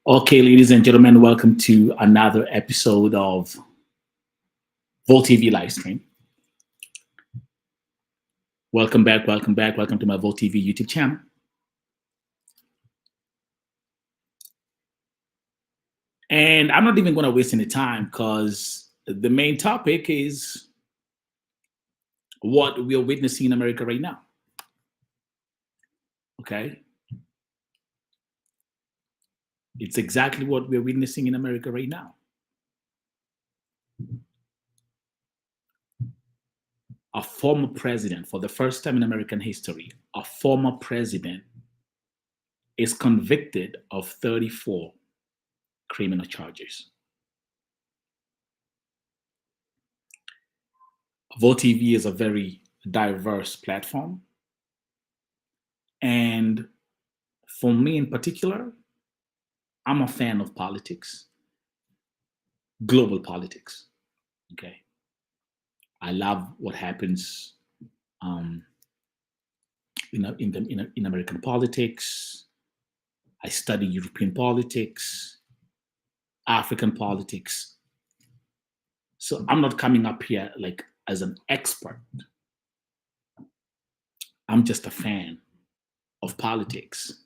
Okay, ladies and gentlemen, welcome to another episode of Volt TV live stream. Welcome back, welcome back, welcome to my Volt TV YouTube channel. And I'm not even going to waste any time because the main topic is what we are witnessing in America right now. Okay? It's exactly what we're witnessing in America right now. A former president, for the first time in American history, a former president is convicted of 34 criminal charges. Volt TV is a very diverse platform. And for me in particular, I'm a fan of politics, global politics. Okay. I love what happens in American politics. I study European politics, African politics. So I'm not coming up here like as an expert. I'm just a fan of politics.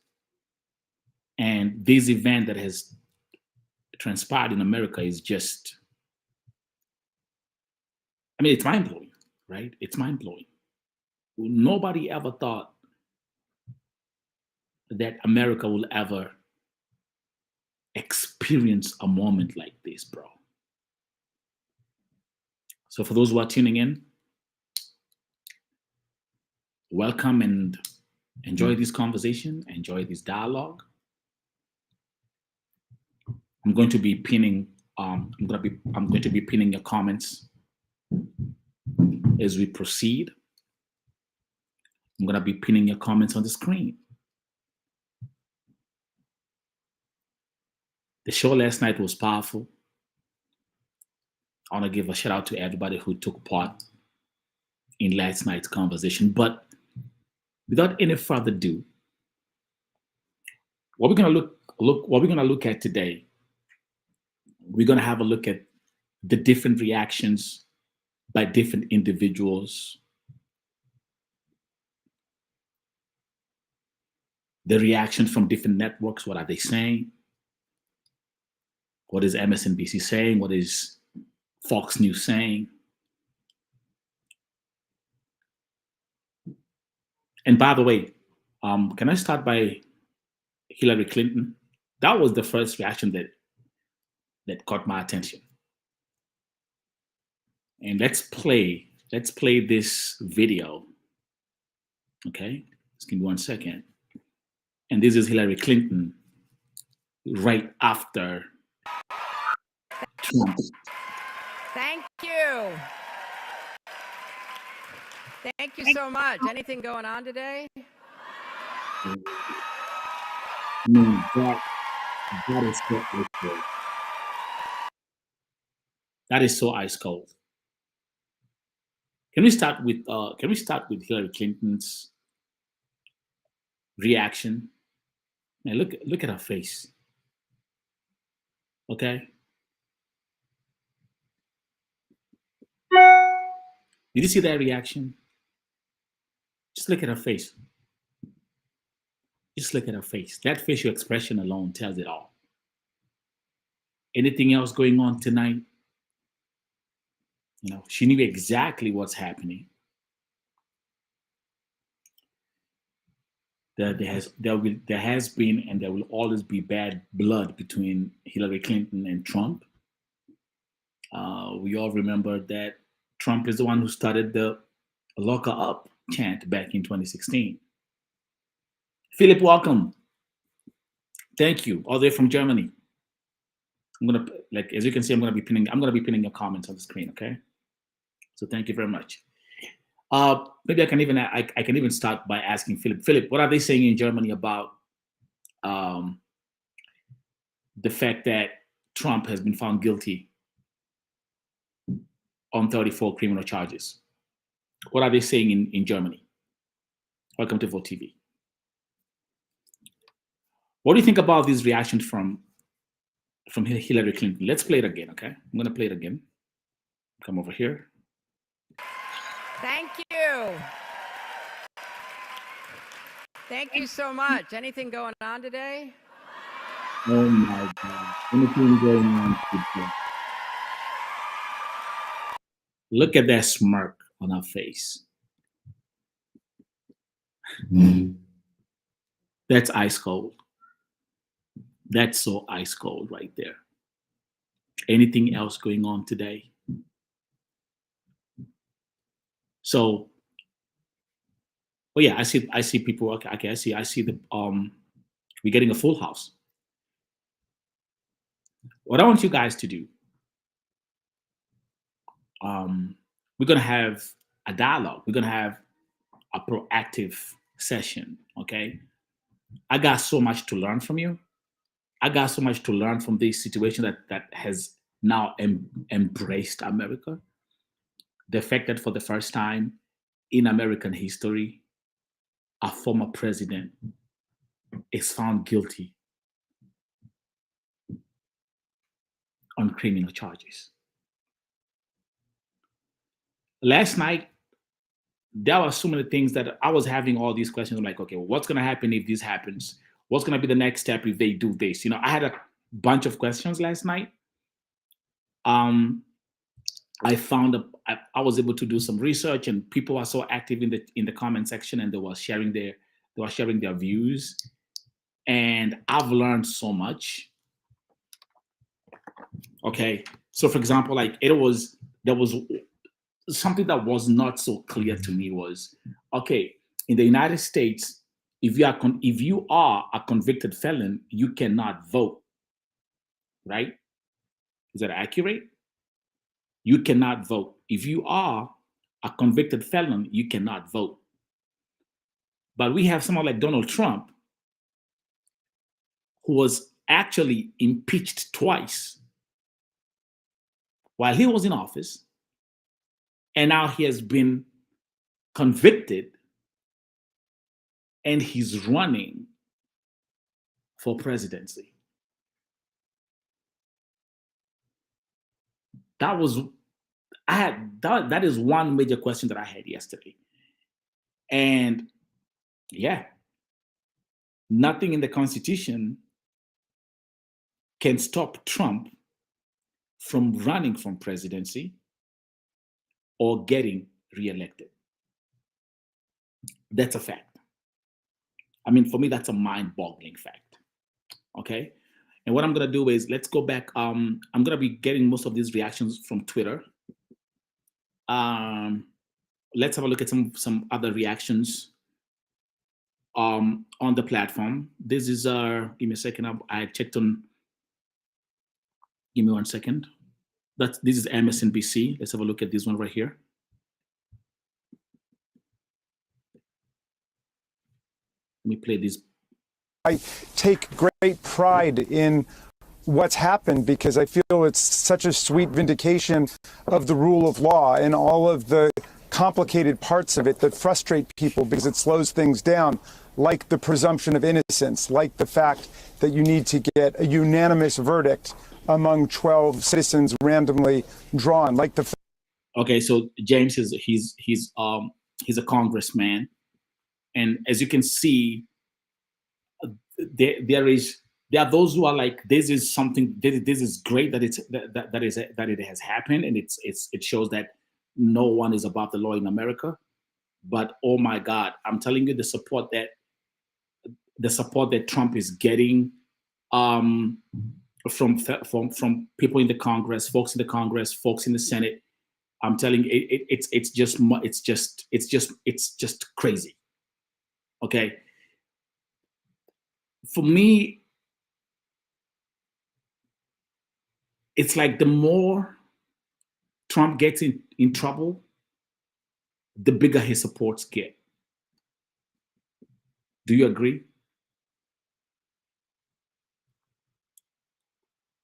And this event that has transpired in America is just, it's mind blowing, right? It's mind blowing. Nobody ever thought that America will ever experience a moment like this, bro. So for those who are tuning in, welcome and enjoy this conversation, enjoy this dialogue. I'm going to be pinning I'm going to be pinning your comments as we proceed. I'm going to be pinning your comments on the screen. The show last night was powerful. I want to give a shout out to everybody who took part in last night's conversation. But without any further ado, what we're gonna look at today, we're gonna have a look at the different reactions by different individuals, the reaction from different networks. What are they saying? What is MSNBC saying? What is Fox News saying? And by the way, can I start by Hillary Clinton? That was the first reaction that caught my attention. And let's play this video. Okay, just give me 1 second. And this is Hillary Clinton right after Trump. Thank you. Thank you so much. Anything going on today? That is so ice cold. That is so ice cold. Can we start with Hillary Clinton's reaction? Man, look at her face. Okay. Did you see that reaction? Just look at her face. Just look at her face. That facial expression alone tells it all. Anything else going on tonight? She knew exactly what's happening. There has been and there will always be bad blood between Hillary Clinton and Trump. We all remember that Trump is the one who started the "lock her up" chant back in 2016. Philip, welcome. Thank you, all the way from Germany. I'm gonna, as you can see, I'm gonna be pinning your comments on the screen. Okay, so thank you very much. Maybe I can even start by asking Philip. Philip, what are they saying in Germany about the fact that Trump has been found guilty on 34 criminal charges? What are they saying in Germany? Welcome to Volt TV. What do you think about these reactions from from Hillary Clinton. Let's play it again, okay? I'm gonna play it again. Come over here. Thank you. Thank you so much. Anything going on today? Oh my God. Anything going on today? Look at that smirk on her face. That's ice cold. That's so ice cold right there. Anything else going on today? So, oh yeah, I see people. Okay, I see the we're getting a full house. What I want you guys to do, we're gonna have a dialogue. We're gonna have a proactive session. Okay, I got so much to learn from you. I got so much to learn from this situation that has now embraced America. The fact that for the first time in American history, a former president is found guilty on criminal charges. Last night, there were so many things that I was having all these questions. I'm like, okay, well, what's going to happen if this happens? What's going to be the next step if they do this? You know, I had a bunch of questions last night. I found I was able to do some research, and people are so active in the comment section, and they were sharing their views, and I've learned so much. Okay, so for example, like there was something that was not so clear to me was, okay, in the United States, if you are a convicted felon, you cannot vote, right? Is that accurate? You cannot vote. If you are a convicted felon, you cannot vote. But we have someone like Donald Trump, who was actually impeached twice while he was in office, and now he has been convicted and he's running for presidency. That is one major question that I had yesterday. And yeah, nothing in the Constitution can stop Trump from running from presidency or getting reelected. That's a fact. I mean, for me, that's a mind-boggling fact. Okay. And what I'm gonna do is let's go back. I'm gonna be getting most of these reactions from Twitter. Let's have a look at some other reactions on the platform. This is give me a second. I checked on. Give me 1 second. This is MSNBC. Let's have a look at this one right here. Let me play this. I take great pride in what's happened because I feel it's such a sweet vindication of the rule of law and all of the complicated parts of it that frustrate people because it slows things down, like the presumption of innocence, like the fact that you need to get a unanimous verdict among 12 citizens randomly drawn, like the. Okay, so James he's a congressman, and as you can see, there are those who are like, this is something, this is great that it has happened, and it shows that no one is above the law in America. But oh my God, I'm telling you, the support that Trump is getting from people in the Congress, folks in the Congress, folks in the Senate, I'm telling you, it's just crazy. Okay. For me, it's like the more Trump gets in trouble, the bigger his supports get. Do you agree?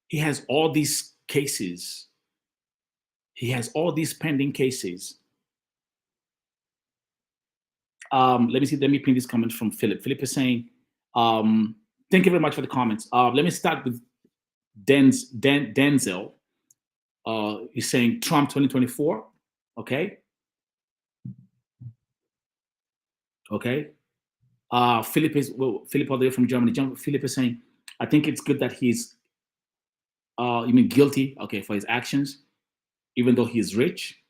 He has all these cases. He has all these pending cases. Let me see. Let me pin this comment from Philip. Philip is saying, thank you very much for the comments. Let me start with Denzel is saying Trump 2024. Okay. Okay. Philip all the way from Germany. Philip is saying, I think it's good that he's you mean guilty, okay, for his actions, even though he's rich.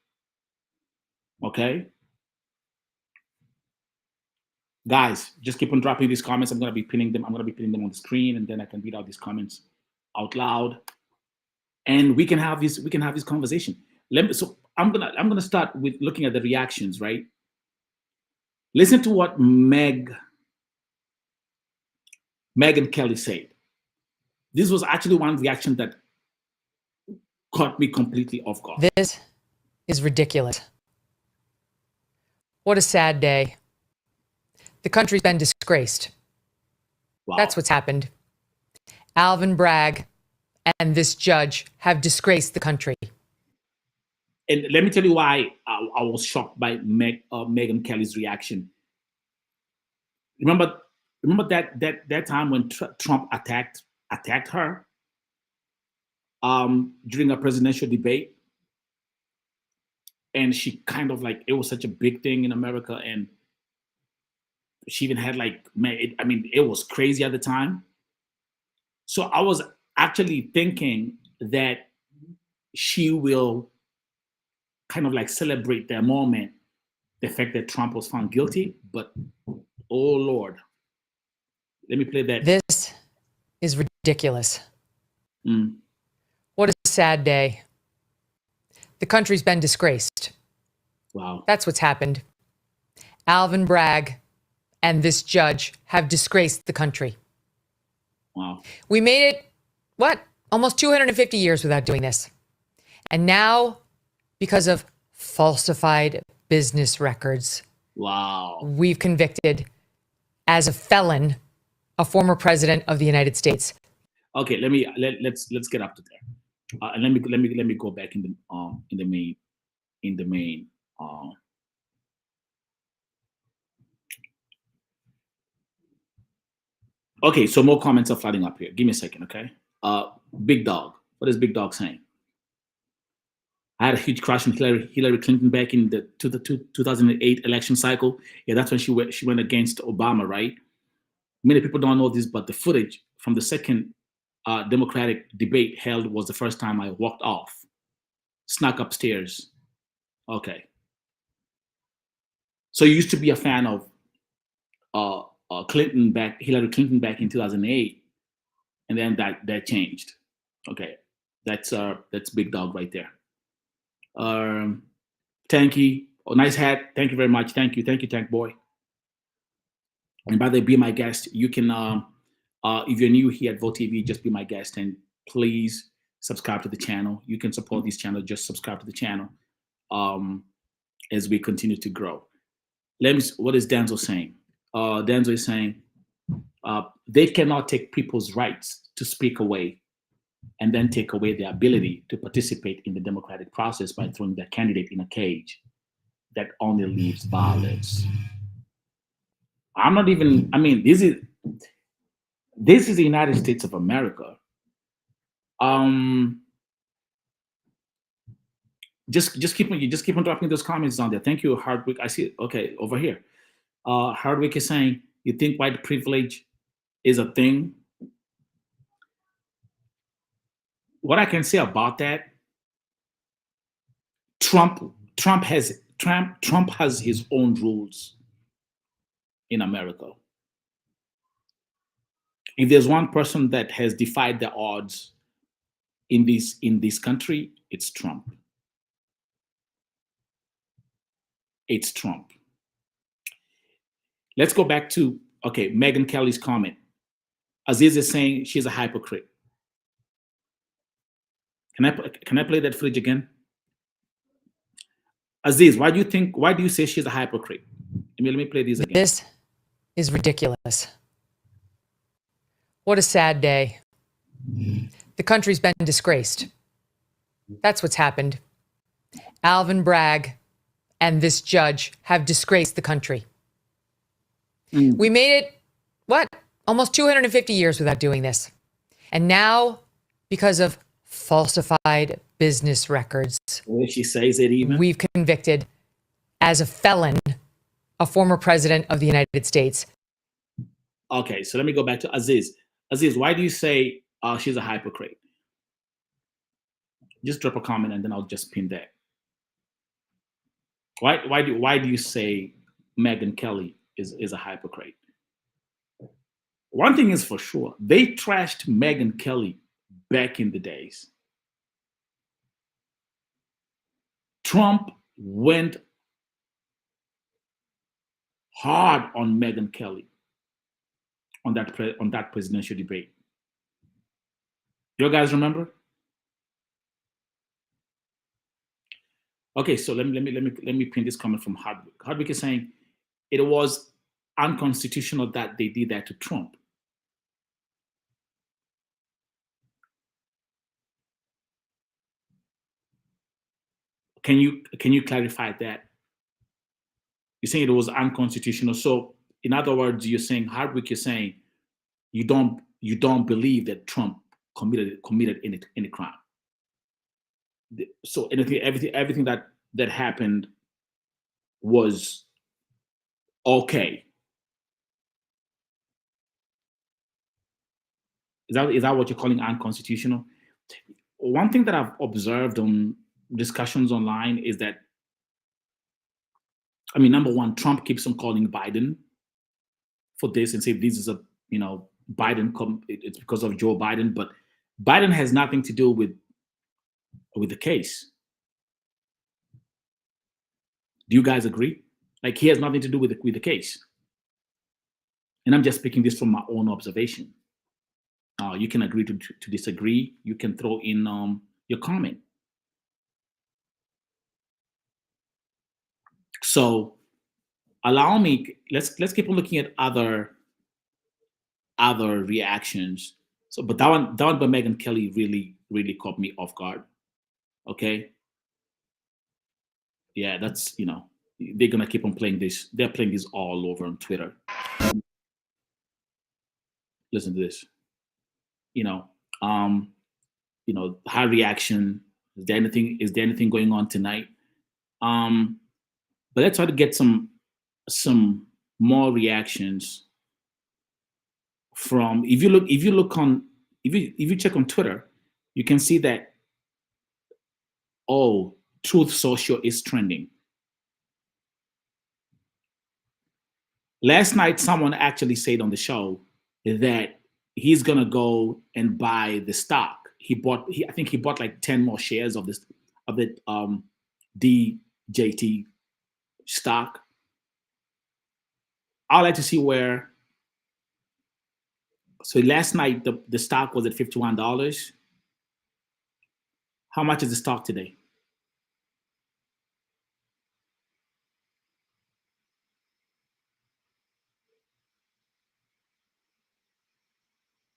Okay. Guys, just keep on dropping these comments. I'm gonna be pinning them. I'm gonna be pinning them on the screen, and then I can read out these comments out loud, and we can have this conversation. So I'm gonna start with looking at the reactions. Right. Listen to what Megyn Kelly said. This was actually one reaction that caught me completely off guard. This is ridiculous. What a sad day. The country's been disgraced. Wow. That's what's happened. Alvin Bragg and this judge have disgraced the country. And let me tell you why I was shocked by Megyn Kelly's reaction. Remember that time when Trump attacked her during a presidential debate, and she kind of like, it was such a big thing in America, and she even had like, it was crazy at the time. So I was actually thinking that she will kind of like celebrate that moment, the fact that Trump was found guilty. But oh Lord, let me play that. This is ridiculous. Mm. What a sad day. The country's been disgraced. Wow. That's what's happened. Alvin Bragg and this judge have disgraced the country. Wow. We made it, almost 250 years without doing this. And now, because of falsified business records, wow, we've convicted as a felon a former president of the United States. Okay, let's get up to there. And let me go back in the main. Okay, so more comments are flooding up here. Give me a second, okay? Big Dog. What is Big Dog saying? I had a huge crush on Hillary Clinton back in the 2008 election cycle. Yeah, that's when she went against Obama, right? Many people don't know this, but the footage from the second Democratic debate held was the first time I walked off, snuck upstairs. Okay. So you used to be a fan of Hillary Clinton back in 2008, and then that changed. Okay, that's Big Dog right there. Tanky, nice hat. Thank you very much. Thank you, Tank Boy. And by the way, be my guest. You can, if you're new here at Vote TV, just be my guest, and please subscribe to the channel. You can support this channel. Just subscribe to the channel as we continue to grow. What is Denzel saying? Denzel is saying they cannot take people's rights to speak away and then take away their ability to participate in the democratic process by throwing their candidate in a cage that only leaves violence. This is the United States of America. Just keep on dropping those comments down there. Thank you, Hardwick. I see it. Okay, over here. Hardwick is saying, you think white privilege is a thing? What I can say about that, Trump has his own rules in America. If there's one person that has defied the odds in this country, it's Trump. It's Trump. Let's go back to, Megyn Kelly's comment. Aziz is saying she's a hypocrite. Can I play that footage again? Aziz, why do you say she's a hypocrite? Let me play these again. This is ridiculous. What a sad day. The country's been disgraced. That's what's happened. Alvin Bragg and this judge have disgraced the country. We made it, almost 250 years without doing this. And now, because of falsified business records. Well, she says it even. We've convicted as a felon a former president of the United States. Okay, so let me go back to Aziz. Aziz, why do you say she's a hypocrite? Just drop a comment and then I'll just pin that. Why do you say Megyn Kelly is a hypocrite? One thing is for sure, they trashed Megyn Kelly back in the days. Trump went hard on Megyn Kelly on that presidential debate. You guys remember? Okay, so let me pin this comment from Hardwick. Hardwick is saying it was unconstitutional that they did that to Trump. Can you clarify that? You're saying it was unconstitutional. So in other words, you're saying Hardwick, you're saying you don't believe that Trump committed any crime. So everything that happened was okay. Is that what you're calling unconstitutional? One thing that I've observed on discussions online is that, I mean, number one, Trump keeps on calling Biden for this and say this is Biden, it's because of Joe Biden, but Biden has nothing to do with the case. Do you guys agree? Like, he has nothing to do with the case. And I'm just speaking this from my own observation. You can agree to disagree. You can throw in your comment. So allow me, let's keep on looking at other reactions. So, but that one by Megyn Kelly really caught me off guard. Okay. Yeah, that's, they're gonna keep on playing this. They're playing this all over on Twitter. Listen to this. High reaction. Is there anything going on tonight? But let's try to get some more reactions from. If you check on Twitter, you can see that Truth Social is trending. Last night, someone actually said on the show that he's gonna go and buy the stock. I think he bought like 10 more shares of the DJT stock. I'd like to see where. So last night the stock was at $51. How much is the stock today?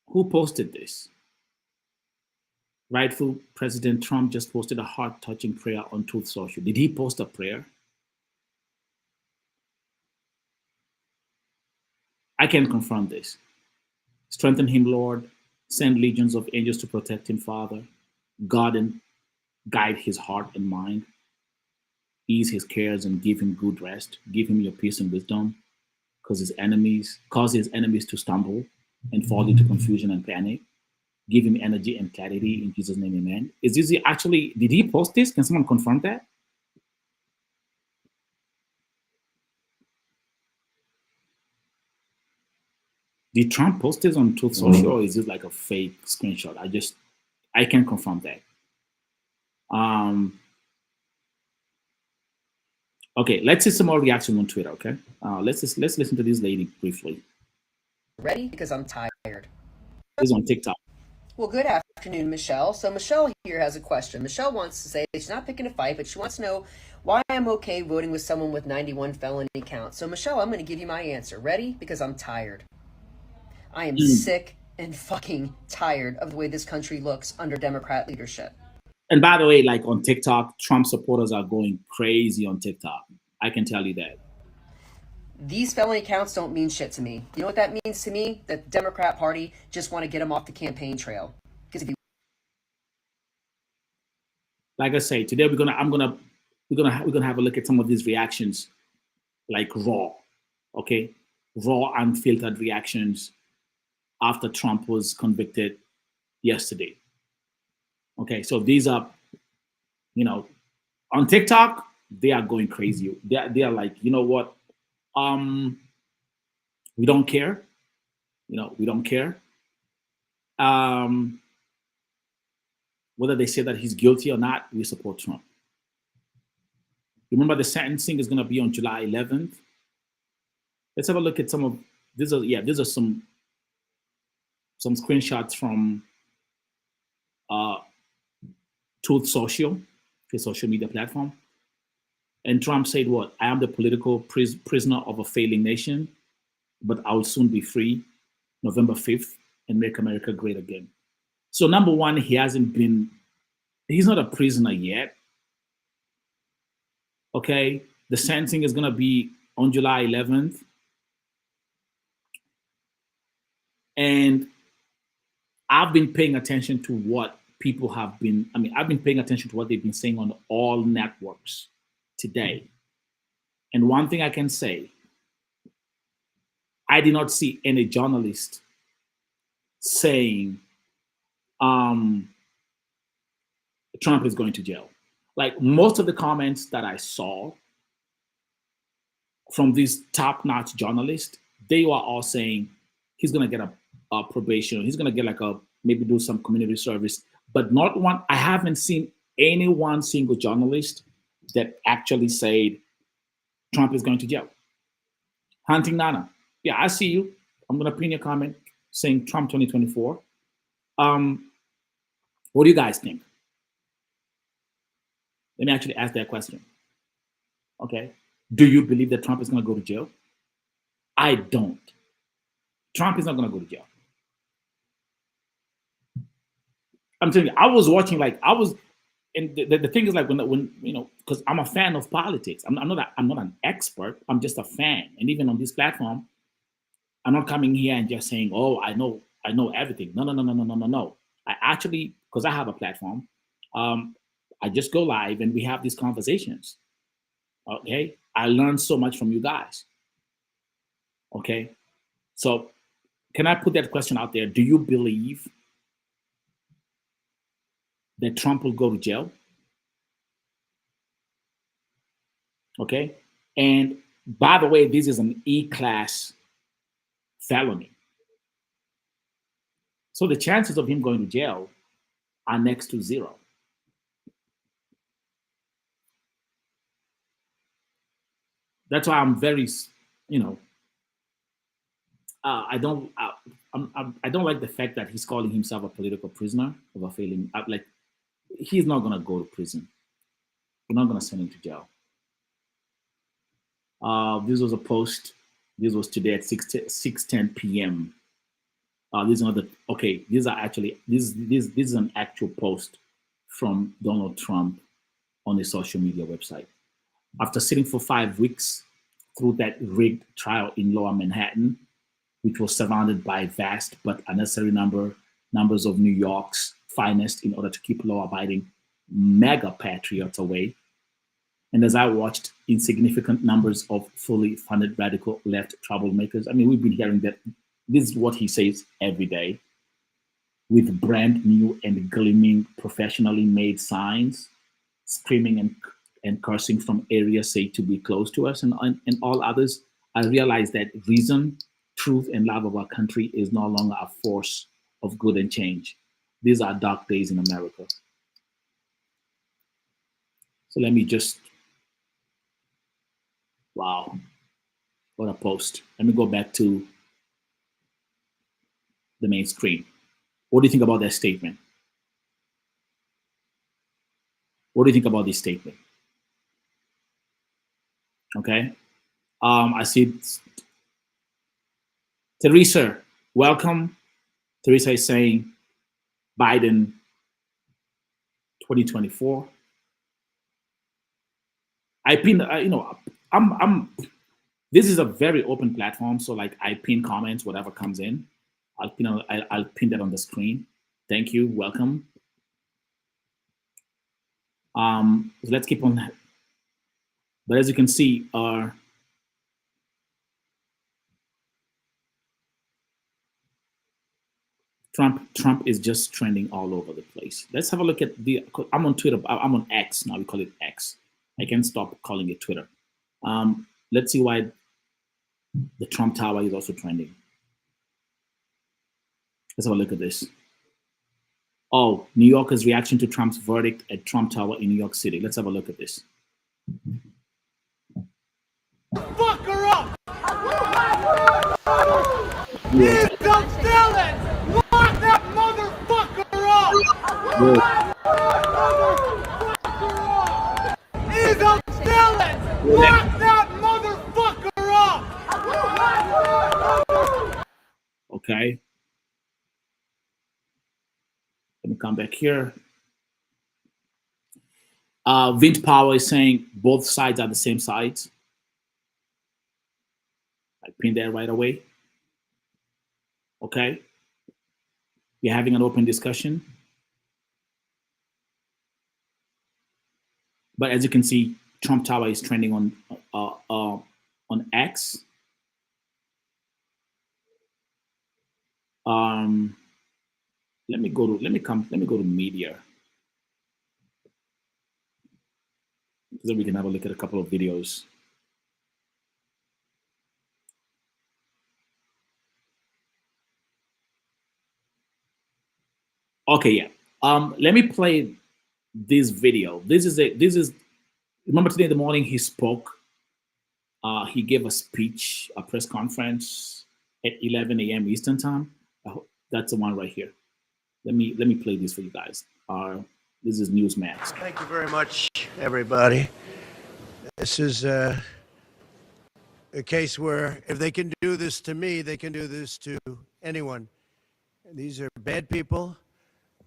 Who posted this? Rightful President Trump just posted a heart-touching prayer on Truth Social. Did he post a prayer? I can confirm this. Strengthen him, Lord. Send legions of angels to protect him, Father. God and guide his heart and mind. Ease his cares and give him good rest. Give him your peace and wisdom. Cause his enemies to stumble and fall into confusion and panic. Give him energy and clarity in Jesus' name, amen. Is this actually, did he post this? Can someone confirm that? Did Trump post this on Truth Social, or is this like a fake screenshot? I can't confirm that. Okay, let's see some more reaction on Twitter, okay? Let's listen to this lady briefly. Ready? Because I'm tired. This is on TikTok. Well, good afternoon, Michelle. So Michelle here has a question. Michelle wants to say that she's not picking a fight, but she wants to know why I'm okay voting with someone with 91 felony counts. So Michelle, I'm going to give you my answer. Ready? Because I'm tired. I am sick and fucking tired of the way this country looks under Democrat leadership. And by the way, like on TikTok, Trump supporters are going crazy on TikTok. I can tell you that. These felony counts don't mean shit to me. You know what that means to me? That the Democrat Party just want to get him off the campaign trail. Because if he like I say, today we're gonna have a look at some of these reactions, like raw, okay, raw unfiltered reactions after Trump was convicted yesterday. Okay, so these are, on TikTok, they are going crazy. They are like, you know what? We don't care. We don't care. Whether they say that he's guilty or not, we support Trump. Remember, the sentencing is going to be on July 11th. Let's have a look at some of these. These are some screenshots from Truth Social, his social media platform. And Trump said, "What? I am the political prisoner of a failing nation, but I'll soon be free, November 5th, and make America great again." So number one, he's not a prisoner yet. Okay, the sentencing is going to be on July 11th. And I've been paying attention to what people have been, I've been paying attention to what they've been saying on all networks today. And one thing I can say, I did not see any journalist saying Trump is going to jail. Like, most of the comments that I saw from these top-notch journalists, they were all saying he's going to get a probation. He's going to get maybe do some community service, but not one. I haven't seen any one single journalist that actually said Trump is going to jail. Hunting Nana, yeah, I see you. I'm going to pin your comment saying Trump 2024. What do you guys think? Let me actually ask that question. Okay. Do you believe that Trump is going to go to jail? I don't. Trump is not going to go to jail. I'm telling you, I was watching, and the thing is, like, when because I'm a fan of politics. I'm not an expert. I'm just a fan. And even on this platform, I'm not coming here and just saying, "Oh, I know everything." No. I actually, because I have a platform, I just go live and we have these conversations. Okay, I learned so much from you guys. Okay, so can I put that question out there? Do you believe that Trump will go to jail? Okay, and by the way, this is an E-class felony. So the chances of him going to jail are next to zero. That's why I'm very, I don't like the fact that he's calling himself a political prisoner of a failing. He's not gonna go to prison. We're not gonna send him to jail. This was a post. This was today at 6:10 p.m. This is an actual post from Donald Trump on his social media website. After sitting for 5 weeks through that rigged trial in Lower Manhattan, which was surrounded by vast but unnecessary numbers of New York's finest in order to keep law-abiding mega patriots away, and as I watched insignificant numbers of fully funded radical left troublemakers, we've been hearing that this is what he says every day, with brand new and gleaming professionally made signs, screaming and cursing from areas said to be close to us and all others. I realized that reason, truth, and love of our country is no longer a force of good and change. These are dark days in America. So let me just, wow, what a post. Let me go back to the main screen. What do you think about that statement? What do you think about this statement? Okay. I see Teresa, welcome. Teresa is saying Biden 2024. I pin, this is a very open platform. So I pin comments, whatever comes in. I'll pin that on the screen. Thank you, welcome. So let's keep on that. But as you can see, Trump is just trending all over the place. Let's have a look at I'm on Twitter. I'm on X now. We call it X. I can't stop calling it Twitter. Let's see why the Trump Tower is also trending. Let's have a look at this. Oh, New Yorkers' reaction to Trump's verdict at Trump Tower in New York City. Let's have a look at this. Fuck her up! He's some felon! Lock that motherfucker up! He's a felon! Lock that motherfucker up! Okay. Let me come back here. Vint Power is saying both sides are the same sides. I pinned that right away. Okay. We're having an open discussion. But as you can see, Trump Tower is trending on X. Let me go to media. So we can have a look at a couple of videos. Okay, yeah. Let me play this video. This is remember today in the morning he spoke. He gave a speech, a press conference at 11 a.m. Eastern time. That's the one right here. Let me play this for you guys. This is Newsmax. Thank you very much, everybody. This is a case where if they can do this to me, they can do this to anyone. These are bad people.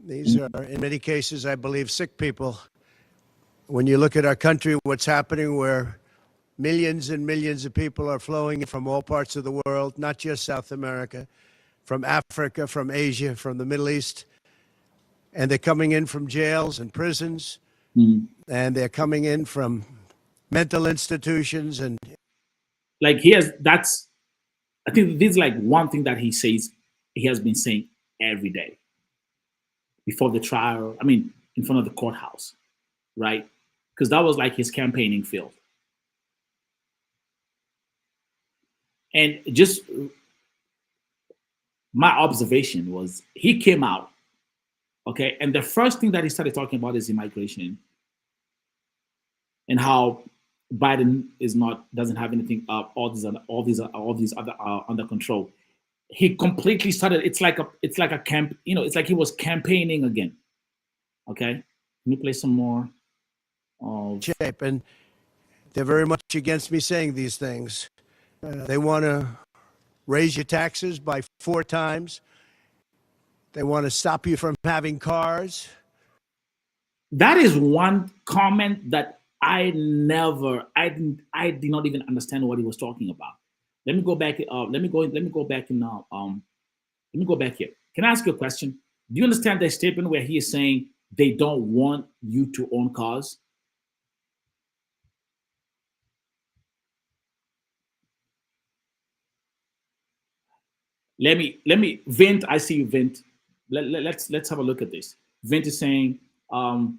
These are, in many cases, I believe, sick people. When you look at our country, what's happening where millions and millions of people are flowing in from all parts of the world, not just South America, from Africa, from Asia, from the Middle East, and they're coming in from jails and prisons, and they're coming in from mental institutions. And like I think this is like one thing that he says, he has been saying every day before the trial, I mean, in front of the courthouse, right? Because that was like his campaigning field. And just my observation was he came out, okay, and the first thing that he started talking about is immigration and how Biden doesn't have anything all these other under control. He completely started. It's like a camp. It's like he was campaigning again. Okay, let me play some more. Shape, and they're very much against me saying these things. They want to raise your taxes by 4 times. They want to stop you from having cars. That is one comment that I did not even understand what he was talking about. Let me go back. Let me go back here. Can I ask you a question? Do you understand the statement where he is saying they don't want you to own cars? Let me Vint. I see you, Vint. Let's have a look at this. Vint is saying the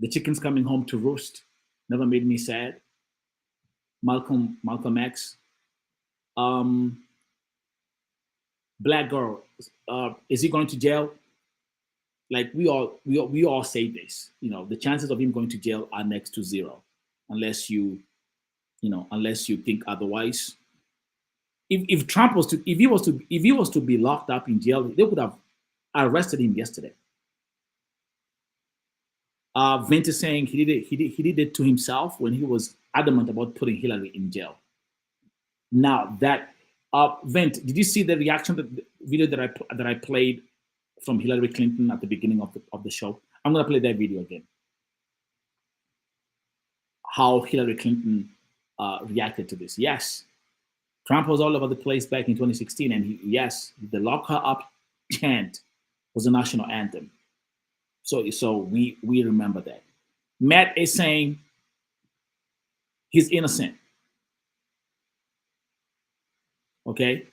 chicken's coming home to roost. Never made me sad. Malcolm X. Black girl, is he going to jail? Like we all say this. The chances of him going to jail are next to 0, unless you think otherwise. If Trump was to, if he was to be locked up in jail, they would have arrested him yesterday. Vint is saying he did it to himself when he was adamant about putting Hillary in jail. Now that Vint, did you see the reaction the video that I played from Hillary Clinton at the beginning of the show? I'm gonna play that video again. How Hillary Clinton reacted to this. Yes, Trump was all over the place back in 2016, and the lock her up chant was a national anthem. So we remember that. Matt is saying he's innocent. Okay.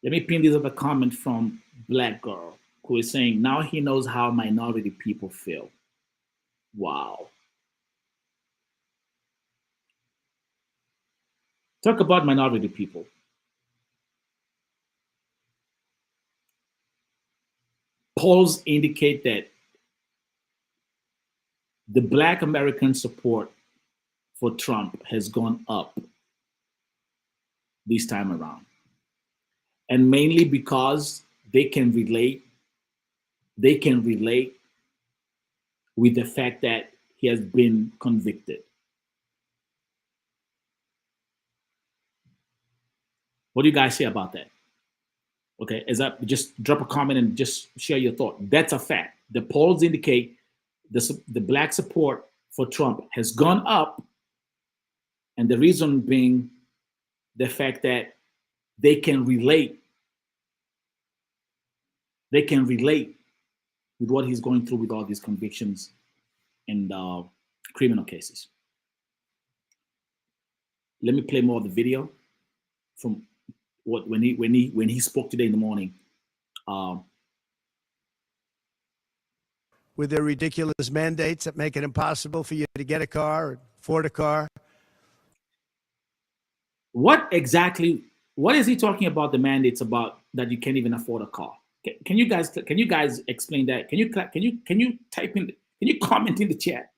Let me pin this other comment from Black Girl, who is saying now he knows how minority people feel. Wow. Talk about minority people. Polls indicate that the Black American support for Trump has gone up this time around. And mainly because they can relate with the fact that he has been convicted. What do you guys say about that? Okay, just drop a comment and just share your thought. That's a fact. The polls indicate the Black support for Trump has gone up, and the reason being the fact that they can relate with what he's going through with all these convictions and criminal cases. Let me play more of the video from when he spoke today in the morning. With their ridiculous mandates that make it impossible for you to get a car or afford a car. What is he talking about? The mandates about that you can't even afford a car? Can you guys explain that? Can you type in? Can you comment in the chat?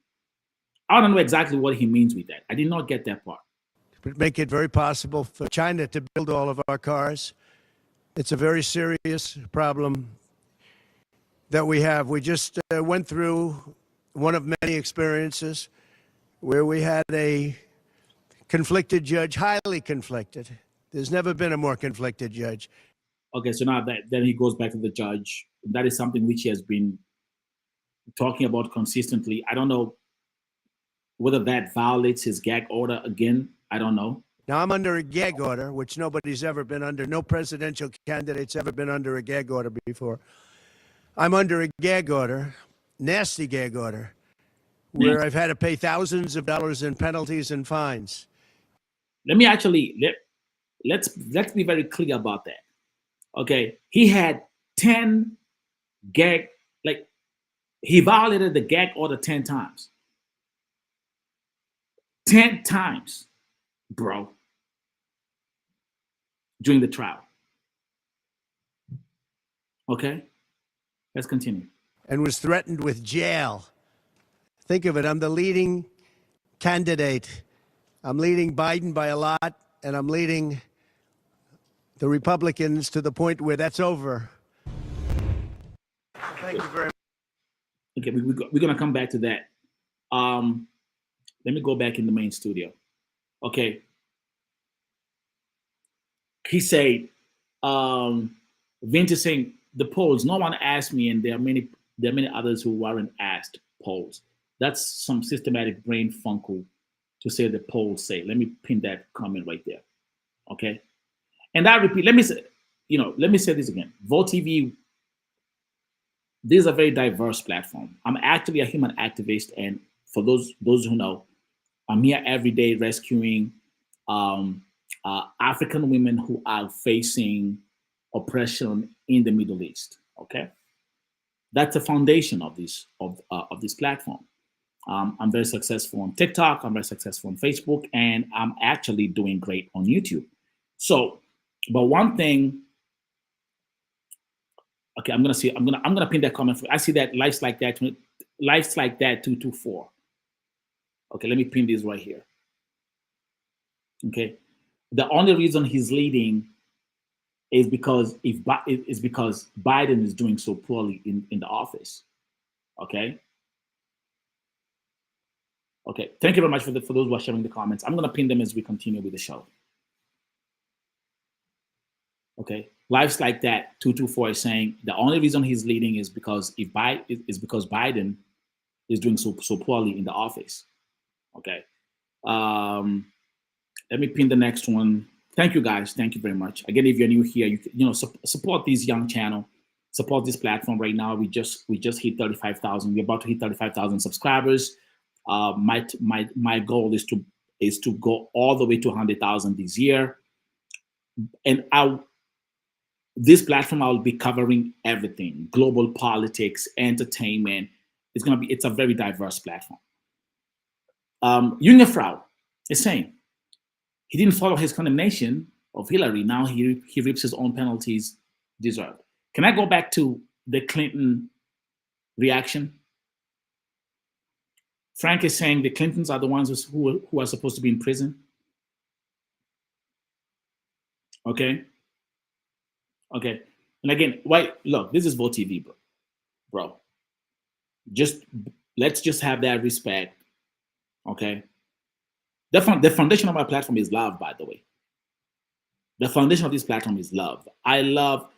I don't know exactly what he means with that. I did not get that part. But make it very possible for China to build all of our cars. It's a very serious problem that we have. We just went through one of many experiences where we had a conflicted judge, highly conflicted. There's never been a more conflicted judge. Okay, so now then he goes back to the judge. That is something which he has been talking about consistently. I don't know whether that violates his gag order again. I don't know. Now, I'm under a gag order, which nobody's ever been under. No presidential candidate's ever been under a gag order before. I'm under a gag order, nasty gag order, where I've had to pay thousands of dollars in penalties and fines. Let me actually let's be very clear about that. Okay, he had 10 gag, like he violated the gag order 10 times. 10 times, bro, during the trial. Okay, let's continue. And was threatened with jail. Think of it, I'm the leading candidate. I'm leading Biden by a lot, and I'm leading the Republicans to the point where that's over. Thank you very much. Okay, we're gonna come back to that. Let me go back in the main studio. Okay. He said, Vince is saying the polls, no one asked me, and there are many others who weren't asked polls. That's some systematic brain funkel to say the polls say. Let me pin that comment right there. Okay. And I repeat, let me say this again. Vote TV, this is a very diverse platform. I'm actually a human activist, and for those who know, I'm here every day rescuing African women who are facing oppression in the Middle East. Okay, that's the foundation of this platform. I'm very successful on TikTok. I'm very successful on Facebook, and I'm actually doing great on YouTube. So, but one thing. Okay, I'm gonna pin that comment. I see that Life's Like That 224. Okay, let me pin this right here. Okay, the only reason he's leading is because Biden is doing so poorly in the office. Okay. Okay. Thank you very much for those who are sharing the comments. I'm gonna pin them as we continue with the show. Okay. Life's Like That 224 is saying the only reason he's leading is because Biden is doing so poorly in the office. Okay. Let me pin the next one. Thank you guys. Thank you very much. Again, if you're new here, you support this young channel. support this platform right now. We just hit 35,000. We're about to hit 35,000 subscribers. My goal is to go all the way to 100,000 this year. And this platform, I'll be covering everything: global politics, entertainment. It's a very diverse platform. Frau is saying he didn't follow his condemnation of Hillary. Now he reaps his own penalties deserved. Can I go back to the Clinton reaction? Frank is saying the Clintons are the ones who are supposed to be in prison. Okay. Okay. And again, look, this is Vote TV, bro. Let's just have that respect. Okay. The foundation of my platform is love, by the way. The foundation of this platform is love. I love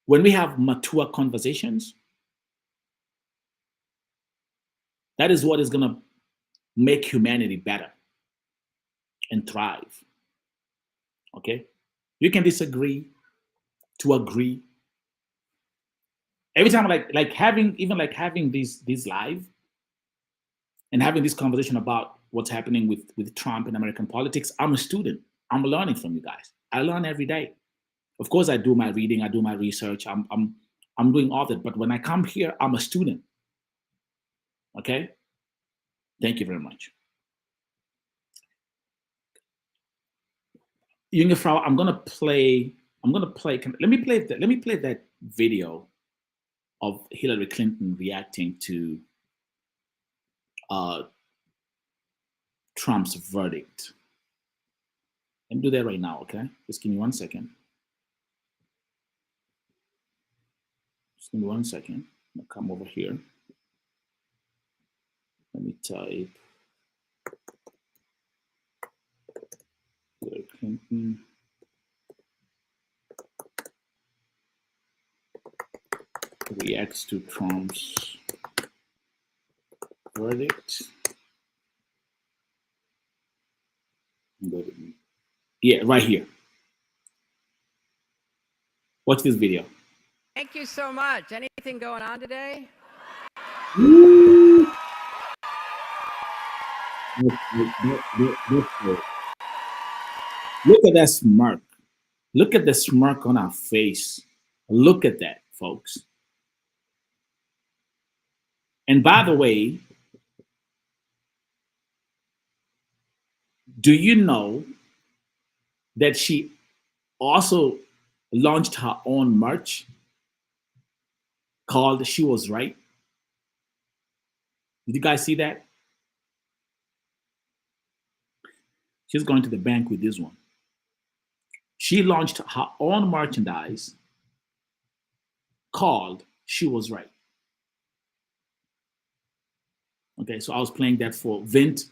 when we have mature conversations. That is what is going to make humanity better and thrive. Okay? You can disagree to agree. Every time like having these live and having this conversation about what's happening with Trump and American politics, I'm a student. I'm learning from you guys. I learn every day. Of course, I do my reading, I do my research, I'm doing all that. But when I come here, I'm a student. Okay? Thank you very much. Junge Frau, I'm gonna play. Let me play that video of Hillary Clinton reacting to Trump's verdict. Let me do that right now, okay? Just give me 1 second. Just give me 1 second. I'm gonna come over here. Let me type Hillary Clinton reacts to Trump's verdict. Yeah, right here. Watch this video. Thank you so much. Anything going on today? Look at that smirk. Look at the smirk on our face. Look at that, folks. And by the way, do you know that she also launched her own merch called She Was Right? Did you guys see that? She's going to the bank with this one. She launched her own merchandise called She Was Right. Okay, so I was playing that for Vint.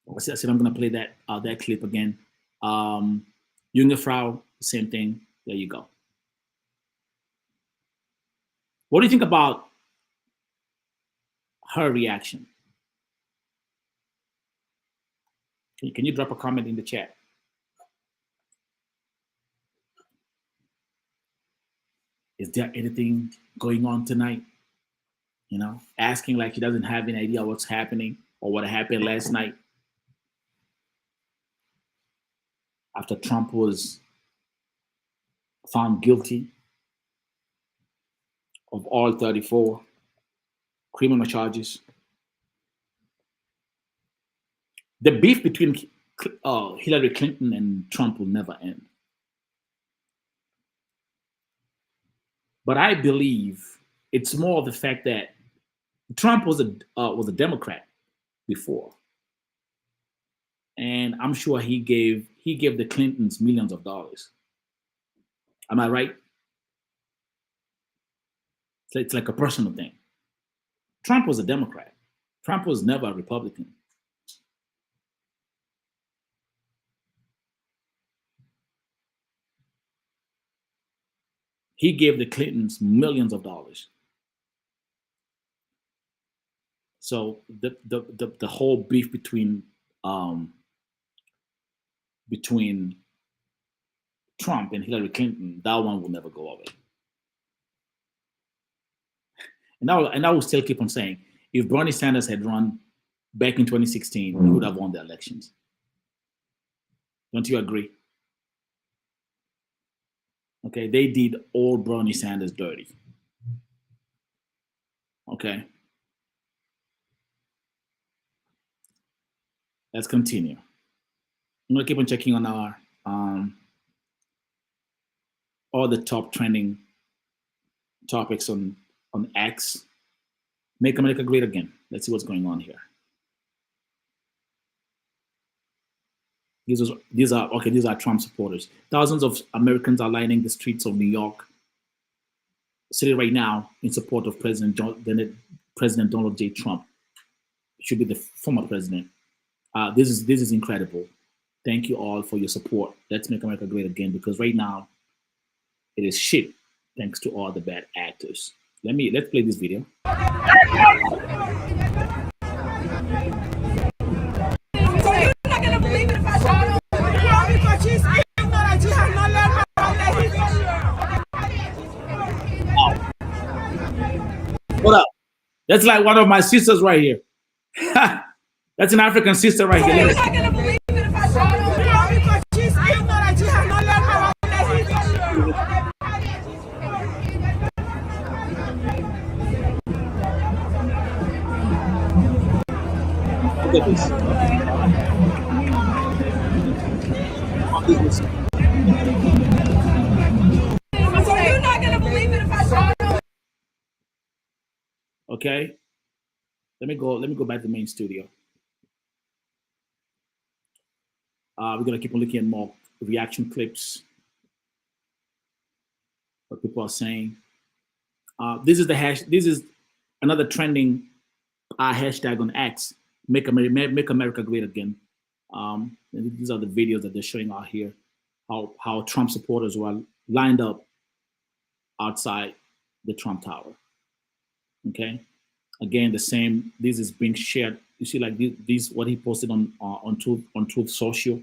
I said I'm going to play that clip again. Junge Frau, same thing. There you go. What do you think about her reaction? Can you drop a comment in the chat? Is there anything going on tonight? You know, asking like she doesn't have any idea what's happening or what happened last night after Trump was found guilty of all 34 criminal charges. The beef between Hillary Clinton and Trump will never end. But I believe it's more the fact that Trump was a Democrat before, and I'm sure he gave the Clintons millions of dollars. Am I right? So it's like a personal thing. Trump was a Democrat. Trump was never a Republican. He gave the Clintons millions of dollars. So the whole beef between Trump and Hillary Clinton, that one will never go away. And I will still keep on saying, if Bernie Sanders had run back in 2016, he would have won the elections. Don't you agree? Okay, they did all Bernie Sanders dirty. Okay, let's continue. I'm gonna keep on checking on our all the top trending topics on X. Make America Great Again. Let's see what's going on here. These are Trump supporters. Thousands of Americans are lining the streets of New York City right now in support of President Donald J. Trump. It should be the former president. This is incredible. Thank you all for your support. Let's make America great again, because right now it is shit thanks to all the bad actors. Let's play this video. What up? That's like one of my sisters right here. That's an African sister right here. You're not gonna believe it if I show you. Because she's ignorant. She has not learned her own Look at this. So you're not gonna believe it if I show you. Okay. Let me go back to the main studio. We're gonna keep on looking at more reaction clips. What people are saying. This is another trending hashtag on X. Make America Great Again. And these are the videos that they're showing out here. How Trump supporters were lined up outside the Trump Tower. Okay. Again, the same. This is being shared. You see, like this what he posted on Truth Social.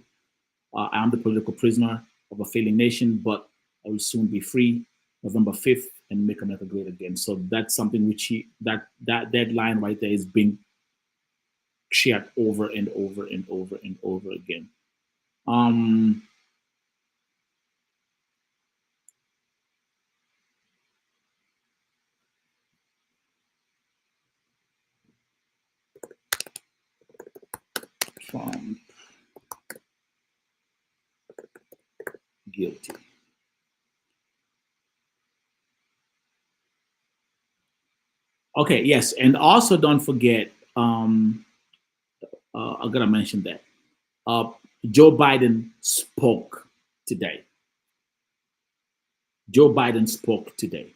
I am the political prisoner of a failing nation, but I will soon be free. November 5th, and make America great again. So that's something which that deadline right there is being shared over and over and over and over again. Trump guilty. Okay, yes, and also don't forget, I gotta mention that Joe Biden spoke today. Joe Biden spoke today.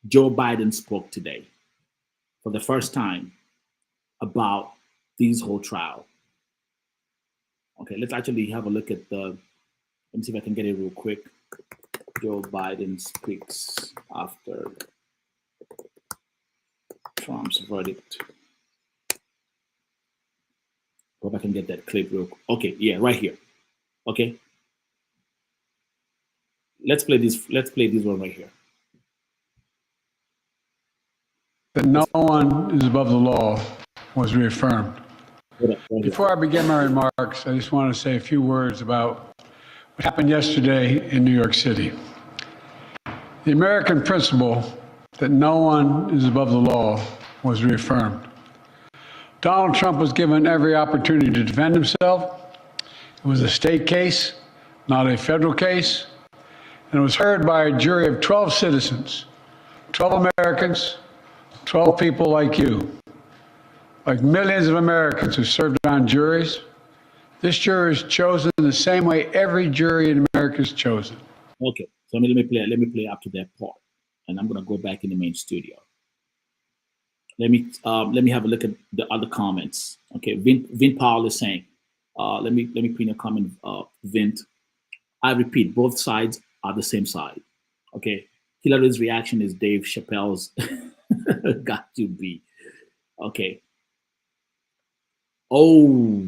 Joe Biden spoke today for the first time about this whole trial. Okay, let's actually have a look at let me see if I can get it real quick. Joe Biden speaks after Trump's verdict. Hope I can get that clip real quick. Okay, yeah, right here. Okay. Let's play this one right here. That no one is above the law was reaffirmed. Before I begin my remarks, I just want to say a few words about what happened yesterday in New York City. The American principle that no one is above the law was reaffirmed. Donald Trump was given every opportunity to defend himself. It was a state case, not a federal case, and it was heard by a jury of 12 citizens, 12 Americans, 12 people like you, like millions of Americans who served on juries. This jury is chosen the same way every jury in America is chosen. Okay, so let me play up to that part, and I'm gonna go back in the main studio. Let me have a look at the other comments. Okay, Vint Powell is saying, let me pin a comment, Vint. I repeat, both sides are the same side. Okay, Hillary's reaction is Dave Chappelle's got to be. Okay. Oh,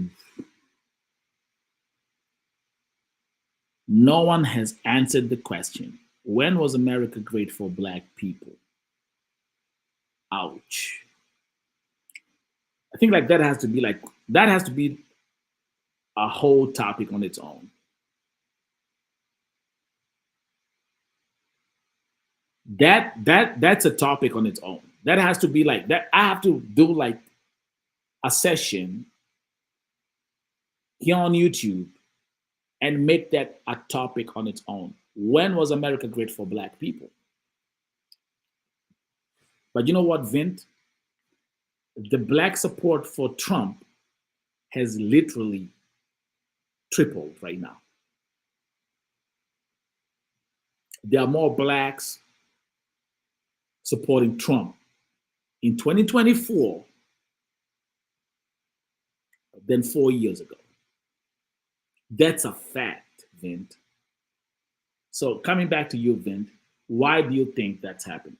no one has answered the question. When was America great for black people? Ouch. I think like that has to be a whole topic on its own. That's a topic on its own. That has to be like that. I have to do like a session here on YouTube and make that a topic on its own. When was America great for black people? But you know what, Vint? The black support for Trump has literally tripled right now. There are more blacks supporting Trump in 2024 than 4 years ago. That's a fact, Vint. So coming back to you, Vint, why do you think that's happening?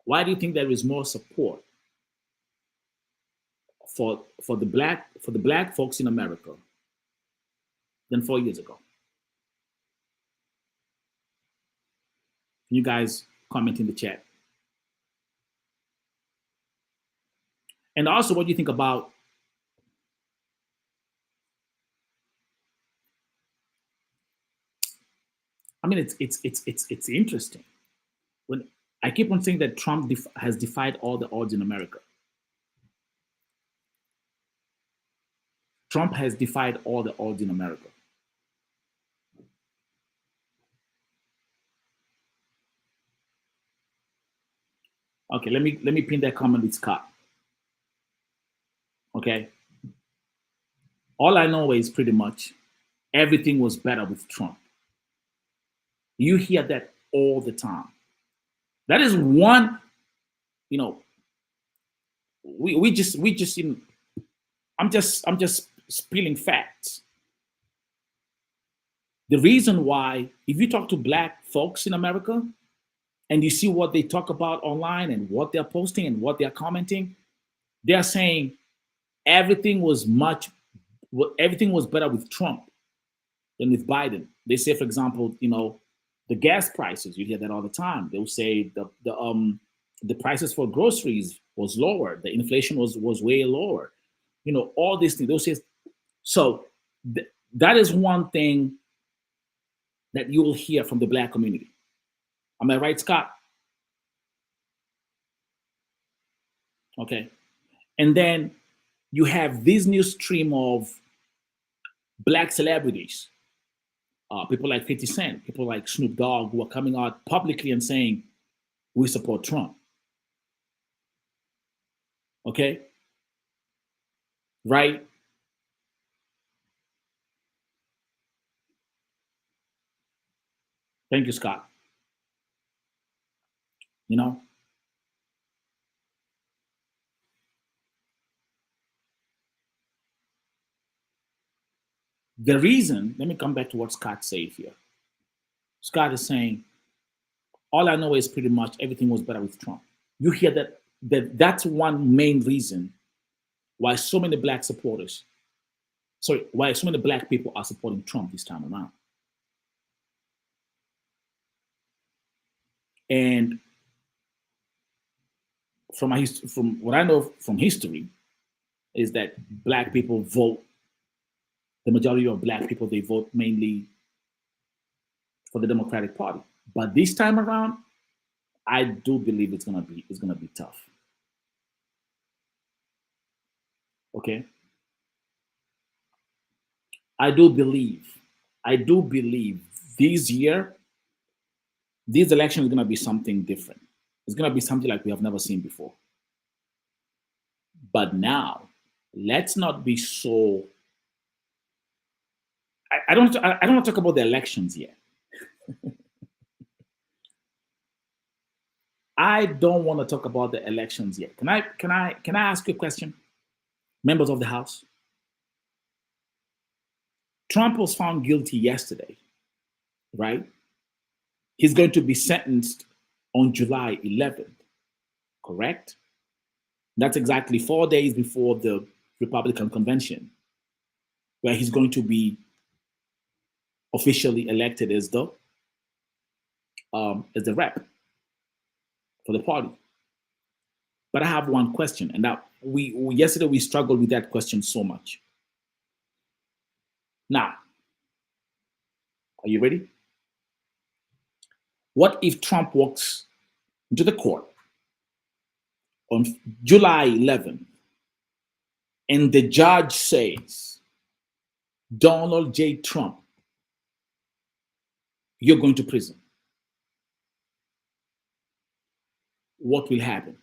Why do you think there is more support for the black folks in America than 4 years ago? Can you guys comment in the chat? And also, what do you think about it's interesting. When I keep on saying that Trump has defied all the odds in America. Trump has defied all the odds in America. Okay, let me pin that comment with Scott. Okay. All I know is pretty much everything was better with Trump. You hear that all the time. That is one, we just I'm just spilling facts. The reason why, if you talk to black folks in America and you see what they talk about online and what they're posting and what they're commenting, they're saying everything was better with Trump than with Biden. They say, for example, the gas prices, you hear that all the time. They'll say the prices for groceries was lower, the inflation was way lower. All these things. They'll say, so that is one thing that you will hear from the black community. Am I right, Scott? Okay. And then you have this new stream of black celebrities, people like 50 Cent, people like Snoop Dogg, who are coming out publicly and saying, we support Trump. Okay? Right? Thank you, Scott. The reason, let me come back to what Scott said here. Scott is saying, all I know is pretty much everything was better with Trump. You hear that's one main reason why so many black black people are supporting Trump this time around. And from what I know from history is that black people vote, the majority of black people, they vote mainly for the Democratic Party. But this time around, I do believe it's gonna be tough. Okay. I do believe this year, this election is gonna be something different. It's gonna be something like we have never seen before. But now, let's not be so. I don't want to talk about the elections yet. I don't want to talk about the elections yet. Can I ask you a question, members of the House? Trump was found guilty yesterday, right? He's going to be sentenced on July 11th, correct? That's exactly 4 days before the Republican convention, where he's going to be officially elected as the as the rep for the party. But I have one question, and that yesterday we struggled with that question so much. Now, are you ready? What if Trump walks into the court on July 11th and the judge says, Donald J. Trump, you're going to prison? What will happen?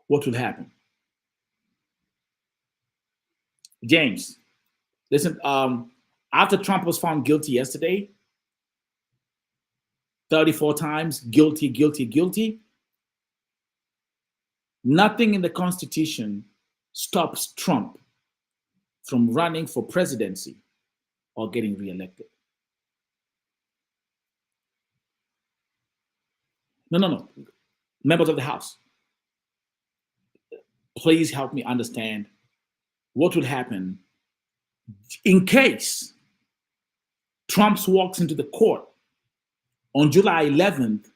What will happen? James, listen, after Trump was found guilty yesterday, 34 times, guilty, guilty, guilty, nothing in the Constitution stops Trump from running for presidency or getting reelected. No. Members of the House, please help me understand what would happen in case Trump walks into the court on July 11th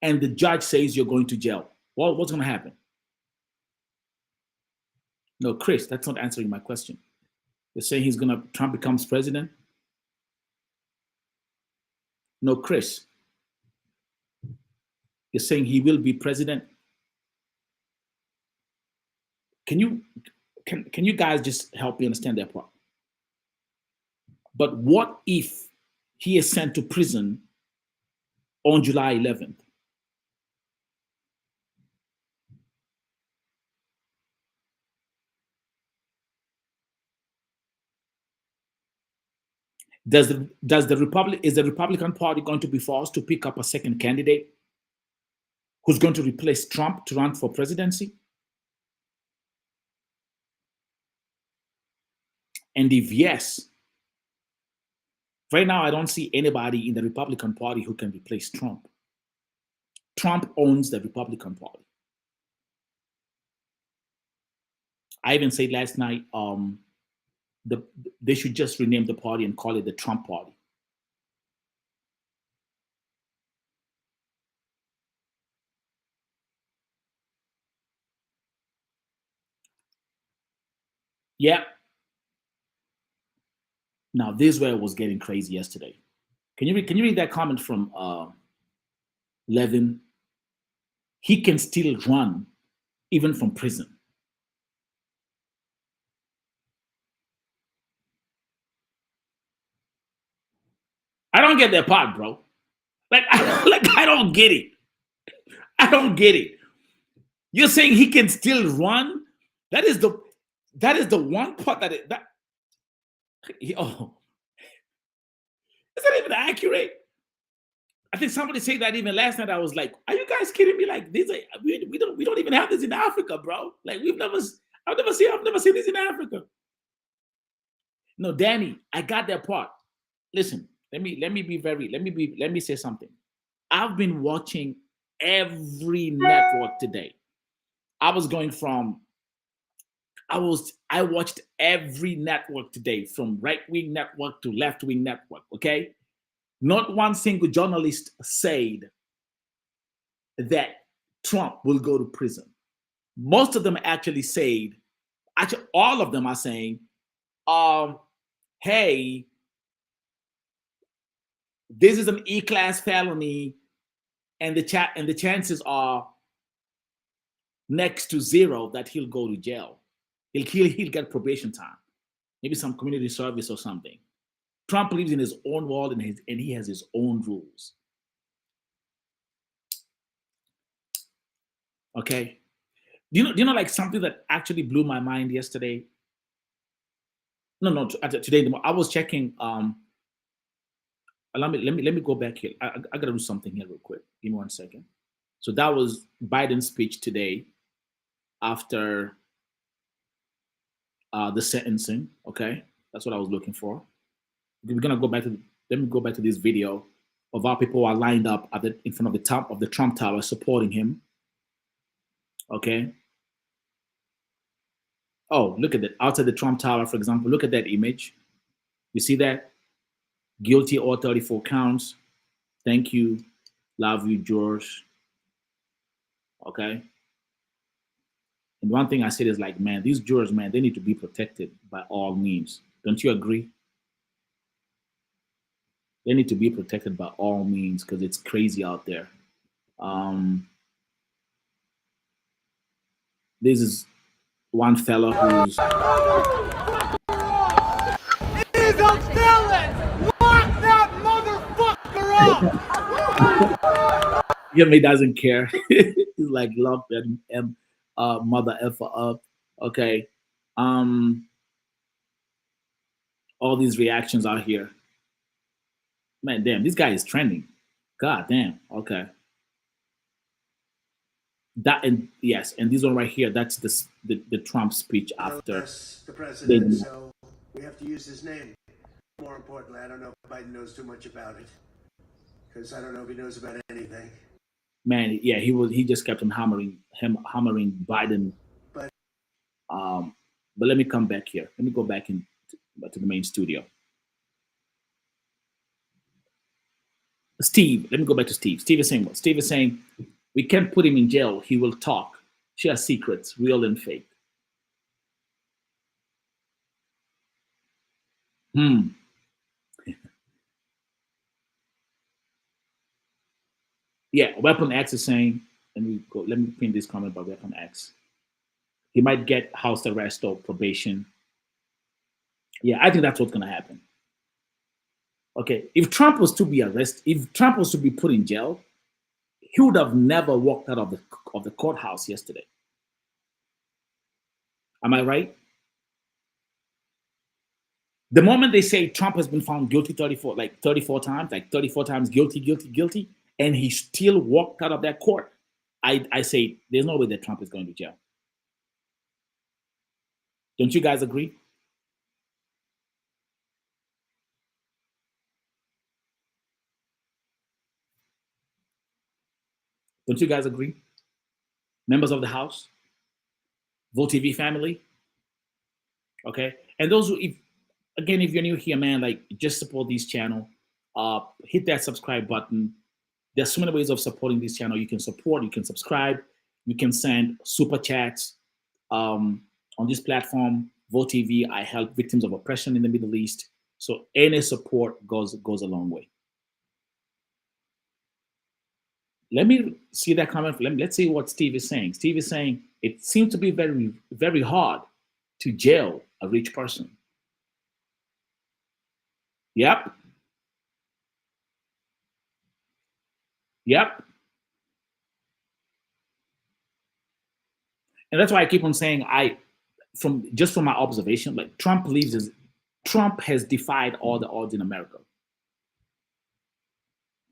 and the judge says you're going to jail. What's going to happen? No, Chris, that's not answering my question. You're saying Trump becomes president? No, Chris. You're saying he will be president? Can you guys just help me understand that part? But what if he is sent to prison on July 11th? Is the Republican Party going to be forced to pick up a second candidate who's going to replace Trump to run for presidency? And if yes, right now I don't see anybody in the Republican Party who can replace Trump. Trump owns the Republican Party. I even said last night, they should just rename the party and call it the Trump Party. Yeah. Now this is where it was getting crazy yesterday. Can you read that comment from Levin? He can still run even from prison. I don't get that part, bro. I don't get it. I don't get it. You're saying he can still run? That is the one part that is that is that even accurate? I think somebody said that even last night. I was like, are you guys kidding me? Like this, we don't even have this in Africa, bro. Like I've never seen this in Africa. No, Danny, I got that part. Listen, let me say something. I've been watching every network today. I watched every network today, from right-wing network to left-wing network, okay? Not one single journalist said that Trump will go to prison. Most of them actually all of them are saying, hey, this is an E-class felony, and the chances are next to zero that he'll go to jail. He'll get probation time, maybe some community service or something. Trump lives in his own world and he has his own rules. Okay, do you know like something that actually blew my mind yesterday? No, today I was checking. Let me go back here. I gotta do something here real quick. Give me 1 second. So that was Biden's speech today after the sentencing. Okay, that's what I was looking for. We're gonna go back to. Let me go back to this video of how people are lined up in front of the top of the Trump Tower supporting him. Okay. Oh, look at that. Outside the Trump Tower, for example, look at that image. You see that? Guilty all 34 counts. Thank you. Love you, George. Okay. And one thing I said is like, man, these jurors, man, they need to be protected by all means. Don't you agree? They need to be protected by all means because it's crazy out there. This is one fella who's He's a felon! Lock that motherfucker up! he doesn't care. He's like lock that mother effer up. Okay. All these reactions out here. Man, damn, this guy is trending. God damn. Okay. That and yes, and this one right here, that's the Trump speech after The president, so we have to use his name. More importantly, I don't know if Biden knows too much about it, because I don't know if he knows about anything. Man, yeah, he just kept on hammering Biden. But let me come back here. Let me go back to the main studio. Steve, let me go back to Steve. Steve is saying what? Steve is saying we can't put him in jail. He will talk, share secrets, real and fake. Yeah, Weapon X is saying, let me pin this comment by Weapon X. He might get house arrest or probation. Yeah, I think that's what's gonna happen. Okay, if Trump was to be arrested, if Trump was to be put in jail, he would have never walked out of the courthouse yesterday. Am I right? The moment they say Trump has been found guilty 34 times, guilty, and he still walked out of that court, I say there's no way that Trump is going to jail. Don't you guys agree? Don't you guys agree? Members of the House, Vote TV family, okay? And those who, if you're new here, man, like just support this channel. Hit that subscribe button. There's so many ways of supporting this channel. You can support, you can subscribe, you can send super chats. On this platform, Vote TV, I help victims of oppression in the Middle East. So any support goes a long way. Let me see that comment. Let's see what Steve is saying. Steve is saying it seems to be very, very hard to jail a rich person. Yep. Yep. And that's why I keep on saying from my observation, like Trump has defied all the odds in America.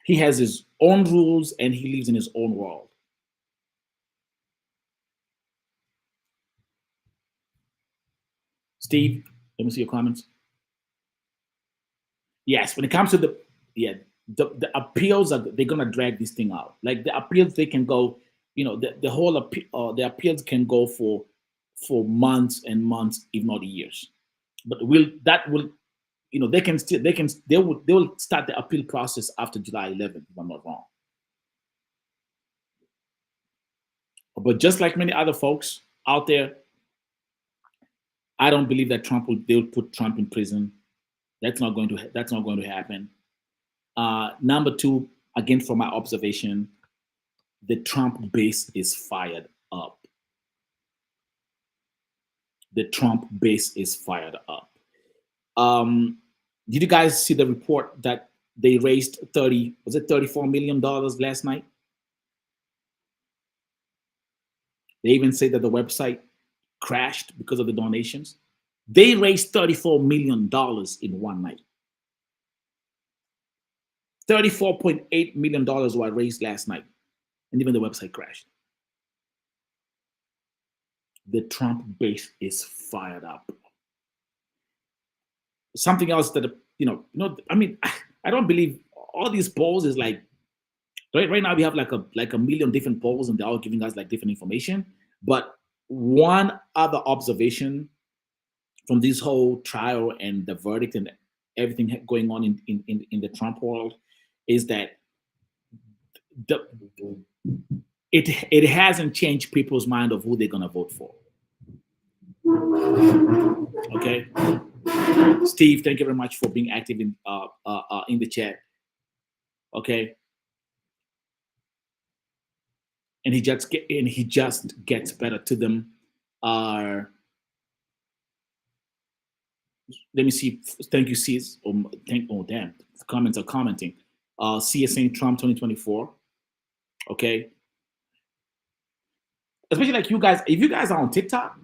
He has his own rules and he lives in his own world. Steve, let me see your comments. Yes, when it comes to the appeals, they're gonna drag this thing out. Like the appeals, they can go, the whole appeal, the appeals can go for months and months, if not years. But they will start the appeal process after July 11th, if I'm not wrong. But just like many other folks out there, I don't believe that they'll put Trump in prison. That's not going to happen. Number two, again, from my observation, the Trump base is fired up. The Trump base is fired up. Did you guys see the report that they raised $34 million last night? They even say that the website crashed because of the donations. They raised $34 million in one night. $34.8 million were raised last night, and even the website crashed. The Trump base is fired up. Something else that I don't believe all these polls is like right now we have like a million different polls and they're all giving us like different information. But one other observation from this whole trial and the verdict and everything going on in the Trump world is that it hasn't changed people's mind of who they're gonna vote for. Okay, Steve, thank you very much for being active in the chat. Okay, and he just gets better to them. Let me see. Thank you, Cs. Oh damn, the comments are commenting. CS saying Trump 2024. Okay. Especially like you guys, if you guys are on TikTok,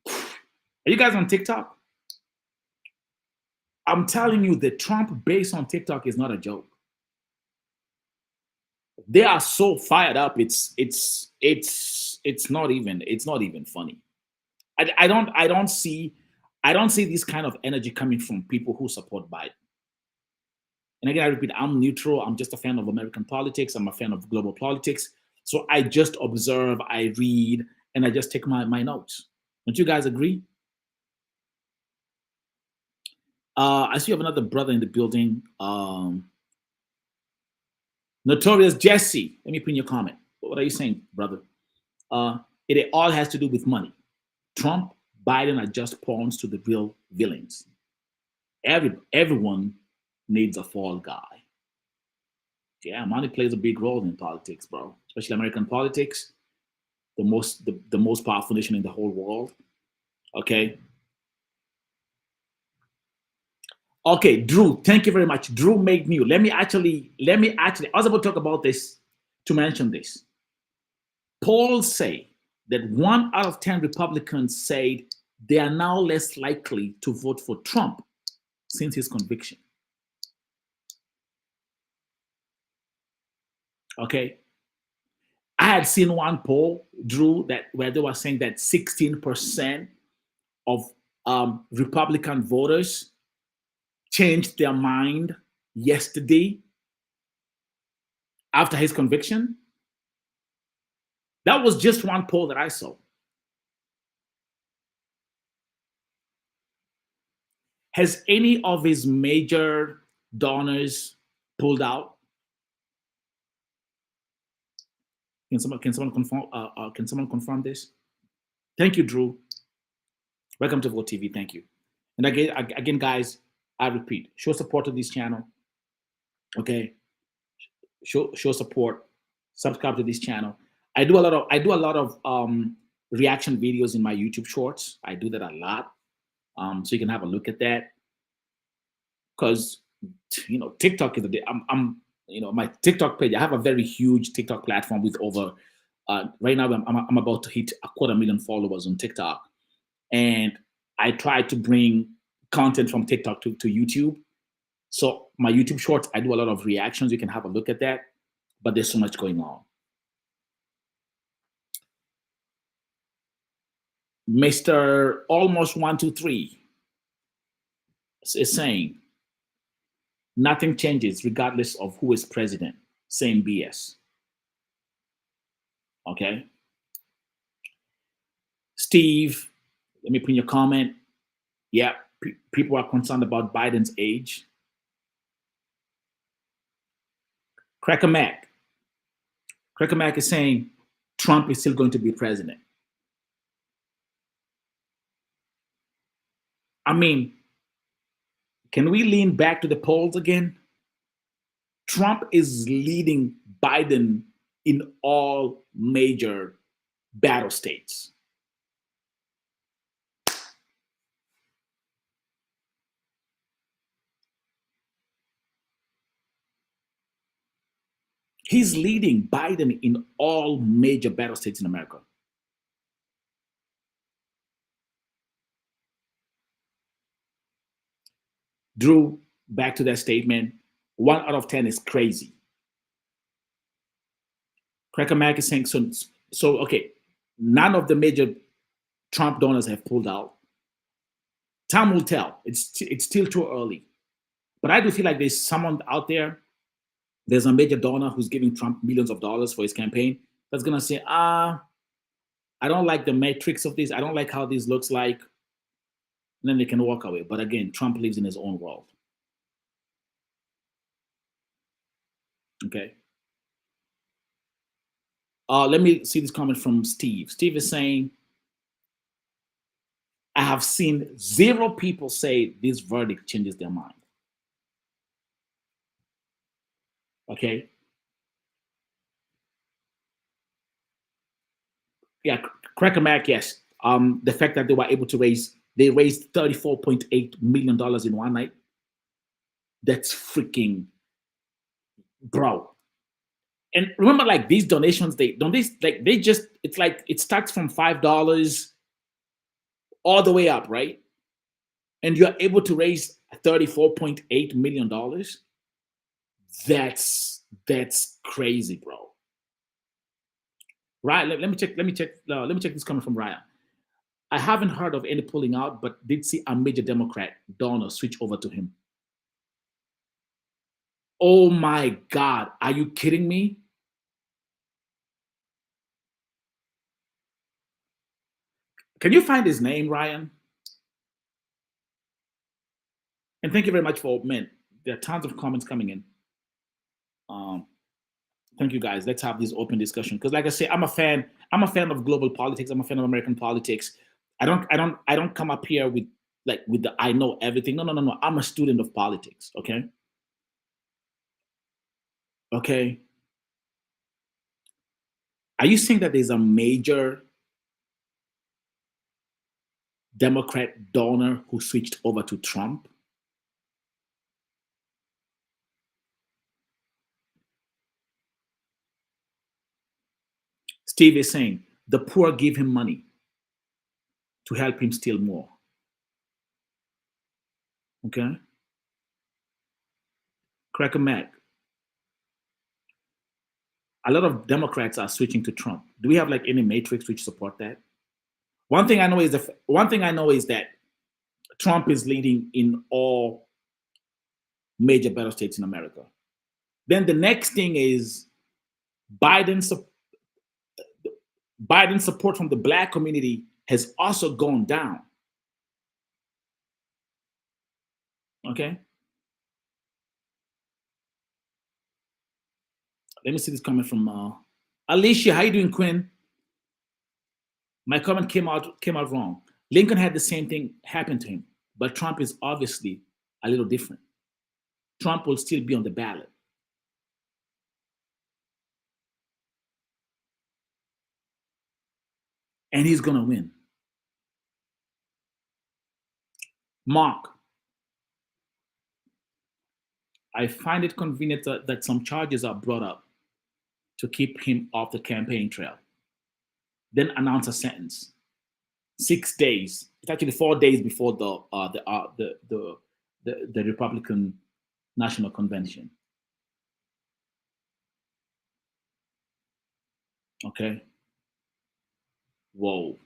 are you guys on TikTok? I'm telling you, the Trump base on TikTok is not a joke. They are so fired up. It's not even funny. I don't see this kind of energy coming from people who support Biden. And again, I repeat, I'm neutral. I'm just a fan of American politics. I'm a fan of global politics. So I just observe, I read, and I just take my notes. Don't you guys agree? I see you have another brother in the building. Notorious Jesse. Let me pin your comment. What are you saying, brother? It all has to do with money. Trump, Biden are just pawns to the real villains. Everyone needs a fall guy. Yeah, money plays a big role in politics, bro. Especially American politics, the most powerful nation in the whole world. Okay. Okay, Drew, thank you very much. Drew made new. Let me actually, I was about to talk about this, to mention this. Polls say that 1 out of 10 Republicans said they are now less likely to vote for Trump since his conviction. Okay. I had seen one poll, Drew, where they were saying that 16% of Republican voters changed their mind yesterday after his conviction. That was just one poll that I saw. Has any of his major donors pulled out? Can someone confirm this? Thank you, Drew. Welcome to Vote TV. Thank you. And again, guys, I repeat, show support to this channel. Okay, show support. Subscribe to this channel. I do a lot of reaction videos in my YouTube shorts. I do that a lot, so you can have a look at that. Because TikTok is my TikTok page. I have a very huge TikTok platform with over right now. I'm about to hit 250,000 followers on TikTok, and I try to bring content from TikTok to YouTube. So my YouTube shorts, I do a lot of reactions. You can have a look at that. But there's so much going on. Mr. Almost 123 is saying nothing changes regardless of who is president. Same BS. Okay. Steve, let me pin your comment. Yeah, people are concerned about Biden's age. Cracker Mac is saying Trump is still going to be president. I mean, can we lean back to the polls again? Trump is leading Biden in all major battle states. He's leading Biden in all major battle states in America. Drew, back to that statement, 1 out of 10 is crazy. Cracker Mac is saying, so okay, none of the major Trump donors have pulled out. Time will tell. It's still too early. But I do feel like there's someone out there, there's a major donor who's giving Trump millions of dollars for his campaign, that's going to say, I I don't like the matrix of this. I don't like how this looks like. And then they can walk away. But again, Trump lives in his own world. Okay. Let me see this comment from Steve. Steve is saying, I have seen 0 people say this verdict changes their mind. Okay. Yeah, Cracker Mac, yes. The fact that they were able to raised $34.8 million in one night. That's freaking, bro. And remember, like these donations, it's like it starts from $5 all the way up, right? And you're able to raise $34.8 million. That's crazy, bro. Right? Let me check this comment from Ryan. I haven't heard of any pulling out, but did see a major Democrat donor switch over to him. Oh my God, are you kidding me? Can you find his name, Ryan? And thank you very much for, man, there are tons of comments coming in. Thank you guys. Let's have this open discussion. Because like I say, I'm a fan of global politics. I'm a fan of American politics. I don't come up here with the I know everything. No. I'm a student of politics, okay? Okay. Are you saying that there's a major Democrat donor who switched over to Trump? Steve is saying the poor give him money to help him steal more. Okay? Cracker Mac. A lot of Democrats are switching to Trump. Do we have like any matrix which support that? One thing I know is that Trump is leading in all major battle states in America. Then the next thing is Biden's support from the Black community has also gone down. Okay? Let me see this comment from Alicia. How you doing, Quinn? My comment came out wrong. Lincoln had the same thing happen to him, but Trump is obviously a little different. Trump will still be on the ballot. And he's going to win. Mark, I find it convenient that some charges are brought up to keep him off the campaign trail, then announce a sentence. 6 days. It's actually 4 days before the Republican National Convention. Okay. Whoa.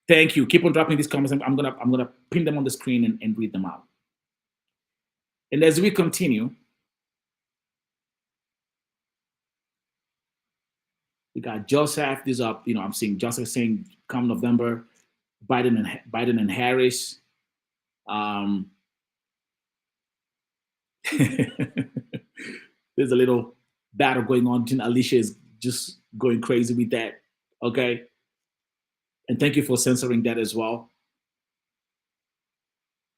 Thank you. Keep on dropping these comments. I'm gonna pin them on the screen and read them out. And as we continue, we got Joseph. These are, I'm seeing Joseph saying come November, Biden and Harris. There's a little battle going on. Alicia is just going crazy with that. Okay. And thank you for censoring that as well.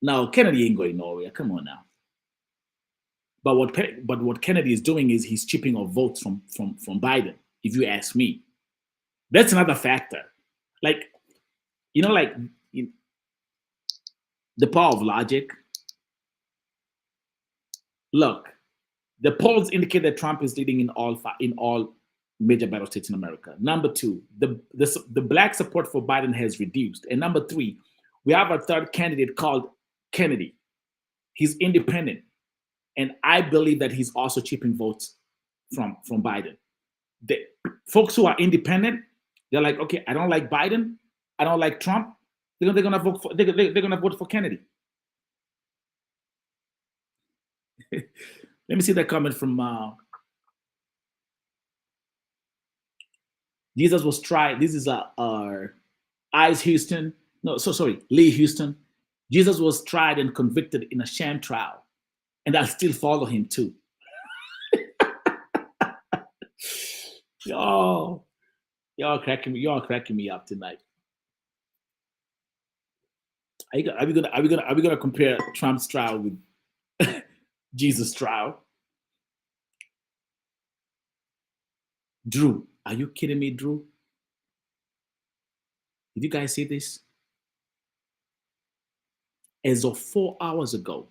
Now, Kennedy ain't going nowhere. Come on now. But what Kennedy is doing is he's chipping off votes from Biden, if you ask me. That's another factor. Like, the power of logic. Look, the polls indicate that Trump is leading in all major battle states in America. Number two, the Black support for Biden has reduced. And number three, we have a third candidate called Kennedy. He's independent. And I believe that he's also chipping votes from Biden. The folks who are independent, they're like, okay, I don't like Biden, I don't like Trump. They're gonna vote for Kennedy. Let me see that comment from Jesus was tried. This is Eyes Houston. No, so sorry, Lee Houston. Jesus was tried and convicted in a sham trial, and I still follow him too. Y'all cracking me up tonight. Are we gonna compare Trump's trial with Jesus' trial? Drew, are you kidding me, Drew? Did you guys see this? As of 4 hours ago,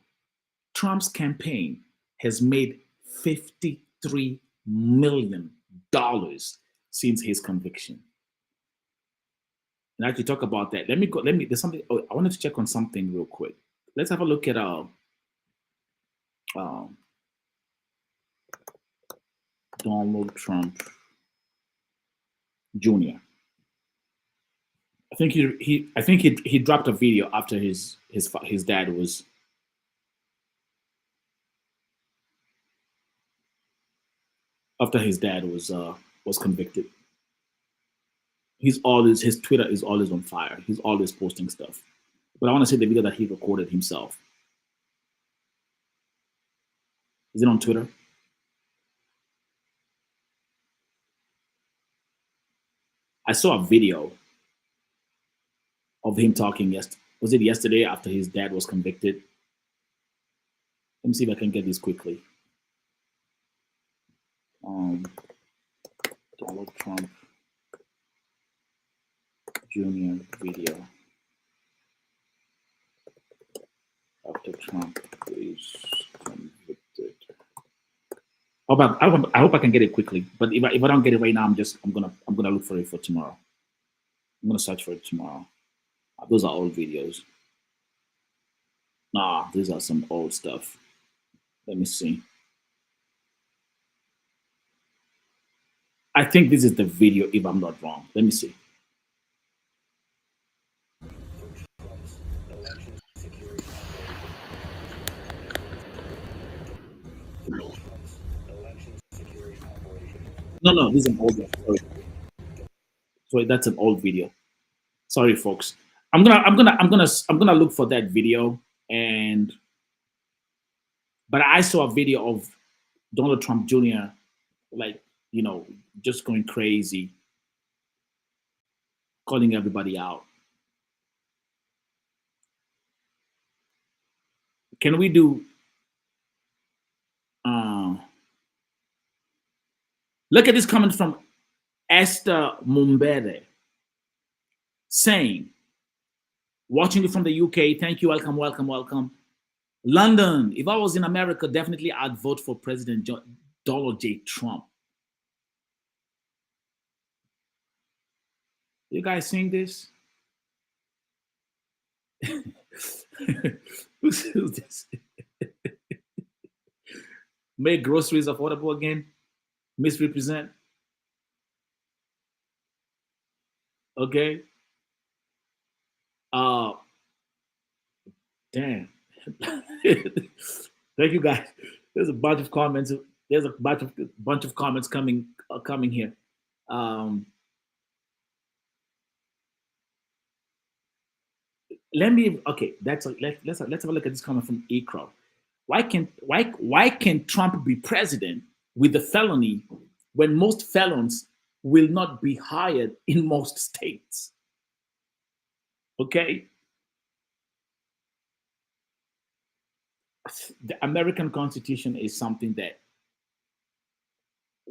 Trump's campaign has made $53 million since his conviction. And actually talk about that. There's something, I wanted to check on something real quick. Let's have a look at Donald Trump Jr. I think he dropped a video after his dad was convicted. His Twitter is always on fire. He's always posting stuff. But I want to say the video that he recorded himself. Is it on Twitter? I saw a video of him talking was it yesterday after his dad was convicted? Let me see if I can get this quickly. Donald Trump Jr. video after Trump is convicted. I hope I can get it quickly. But if I don't get it right now, I'm gonna look for it for tomorrow. I'm gonna search for it tomorrow. Those are old videos. Nah, these are some old stuff. Let me see. I think this is the video, if I'm not wrong. Let me see. No, this is an old one. Sorry, that's an old video. Sorry, folks. I'm gonna look for that video, but I saw a video of Donald Trump Jr. Just going crazy, calling everybody out. Can we do? Look at this comment from Esther Mumbere saying, watching you from the UK, thank you, welcome. London, if I was in America, definitely I'd vote for President Donald J. Trump. You guys seeing this? Who's this? Make groceries affordable again? Misrepresent? Okay. Damn. Thank you guys. There's a bunch of comments. There's a bunch of comments coming here. Let's have a look at this comment from Ekro. Why can Trump be president with a felony when most felons will not be hired in most states? Okay. The American Constitution is something that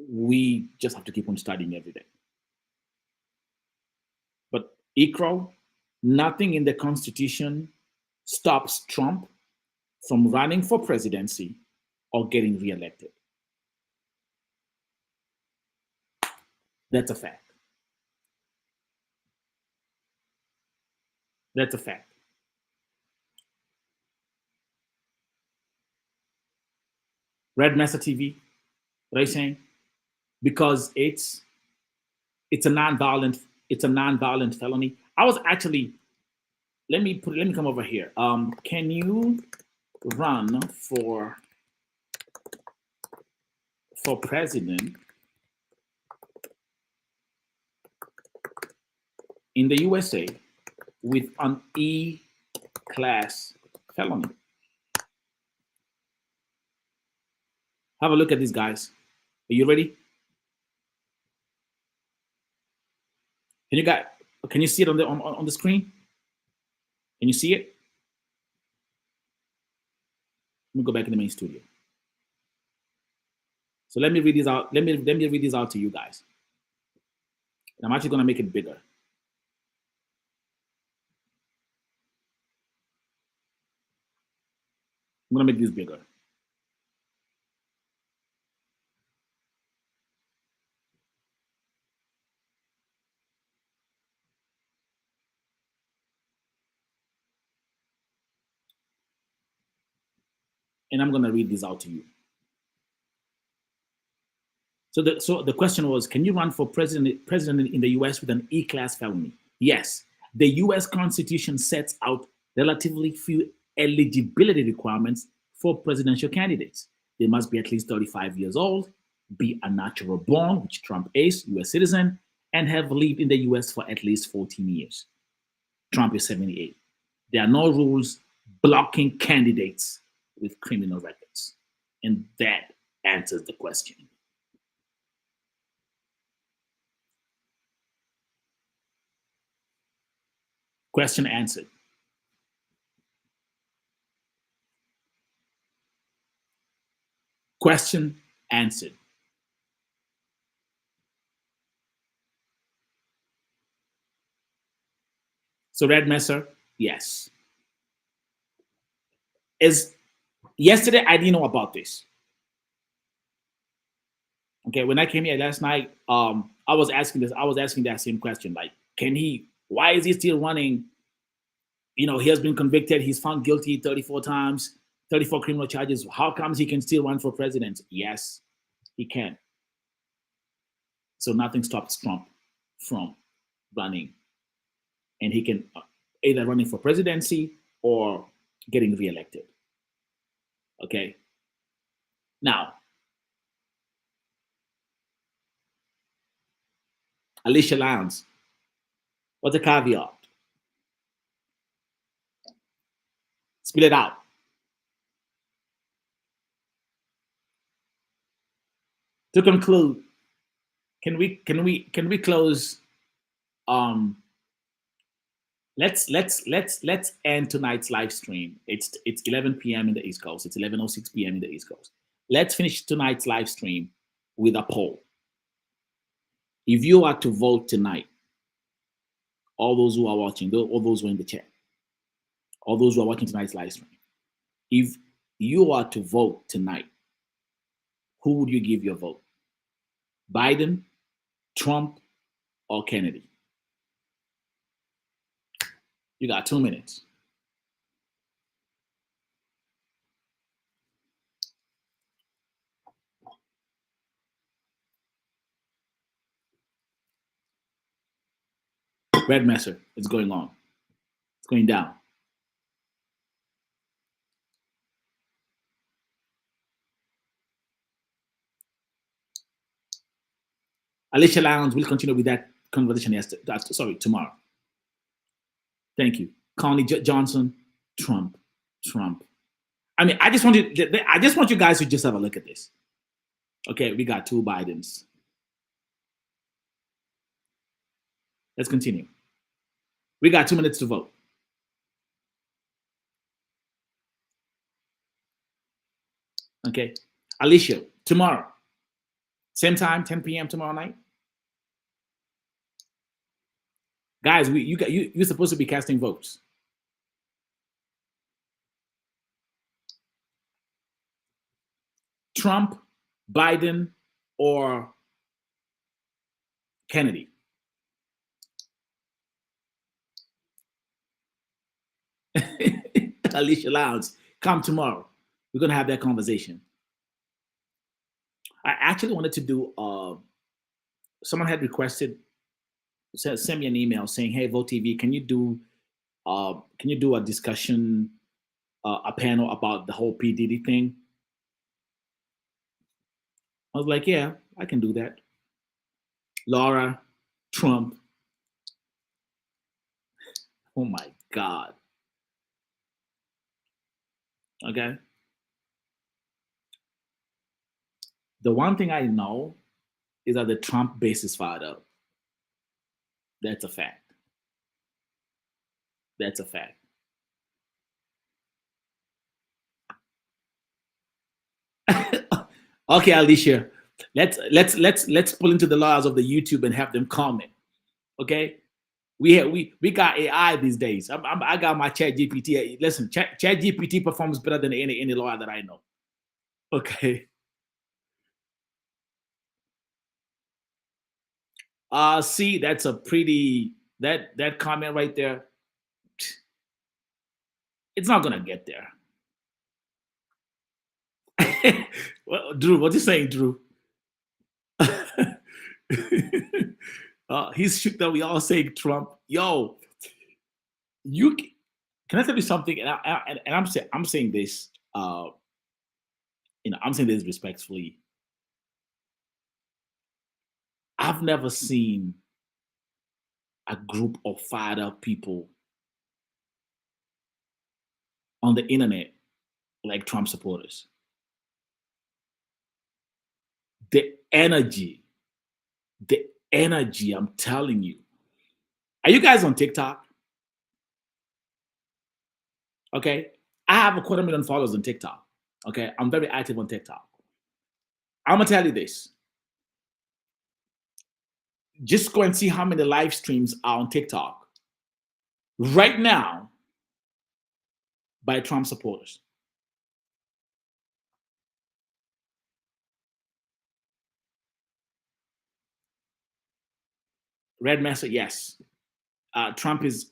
we just have to keep on studying every day. But Ekro, nothing in the Constitution stops Trump from running for presidency or getting reelected. That's a fact. That's a fact. Red Mesa TV, what are you saying? Because it's a non-violent felony. I was actually, let me come over here. Can you run for president in the USA with an E-class felony. Have a look at these guys. Are you ready? Can you see it on the screen? Can you see it? Let me go back in the main studio. So let me read these out. Let me read these out to you guys. And I'm actually going to make it bigger. I'm going to make this bigger. And I'm going to read these out to you. So the question was, can you run for president in the US with an E-class felony? Yes. The US Constitution sets out relatively few eligibility requirements for presidential candidates. They must be at least 35 years old, be a natural born, which Trump is, US citizen, and have lived in the US for at least 14 years. Trump is 78. There are no rules blocking candidates with criminal records. And that answers the question. Question answered. Question answered. So Red Messer, yes. Yesterday I didn't know about this. Okay, when I came here last night, I was asking that same question. Like, why is he still running? You know, he has been convicted, he's found guilty 34 times, 34 criminal charges. How comes he can still run for president? Yes, he can. So nothing stops Trump from running. And he can either running for presidency or getting reelected. Okay. Now, Alicia Lowndes, what's the caveat? Spit it out. To conclude, can we close? Let's end tonight's live stream. It's 11 p.m. in the East Coast. It's 11:06 p.m. in the East Coast. Let's finish tonight's live stream with a poll. If you are to vote tonight, all those who are watching, all those who are in the chat, all those who are watching tonight's live stream, if you are to vote tonight, who would you give your vote? Biden, Trump, or Kennedy? You got 2 minutes. Red Messer, it's going on. It's going down. Alicia Lowndes will continue with that conversation tomorrow. Thank you. Connie Johnson, Trump. I mean, I just want you guys to just have a look at this. Okay, we got 2 Bidens. Let's continue. We got 2 minutes to vote. Okay, Alicia, tomorrow, same time, 10 p.m. tomorrow night. Guys, you're supposed to be casting votes. Trump, Biden, or Kennedy? Alicia Lowndes, come tomorrow. We're going to have that conversation. I actually wanted to do, someone had requested, send me an email saying, hey, Vote TV, can you do a discussion, a panel about the whole P. Diddy thing? I was like, yeah, I can do that. Laura, Trump, Oh my God. Okay. The one thing I know is that the Trump base is fired up. That's a fact. That's a fact. Okay, Alicia. Let's pull into the lawyers of the YouTube and have them comment. Okay. We got AI these days. I got my Chat GPT. Listen, Chat GPT performs better than any lawyer that I know. Okay. See, that's a pretty that comment right there. It's not gonna get there. Well, Drew, what you saying, Drew? He's shook that we all say Trump. Yo, you can I tell you something? And I'm saying this. I'm saying this respectfully. I've never seen a group of fired up people on the internet like Trump supporters. The energy, I'm telling you. Are you guys on TikTok? Okay. I have a 250,000 followers on TikTok. Okay. I'm very active on TikTok. I'm going to tell you this. Just go and see how many live streams are on TikTok right now by Trump supporters. Red Master, yes. Trump is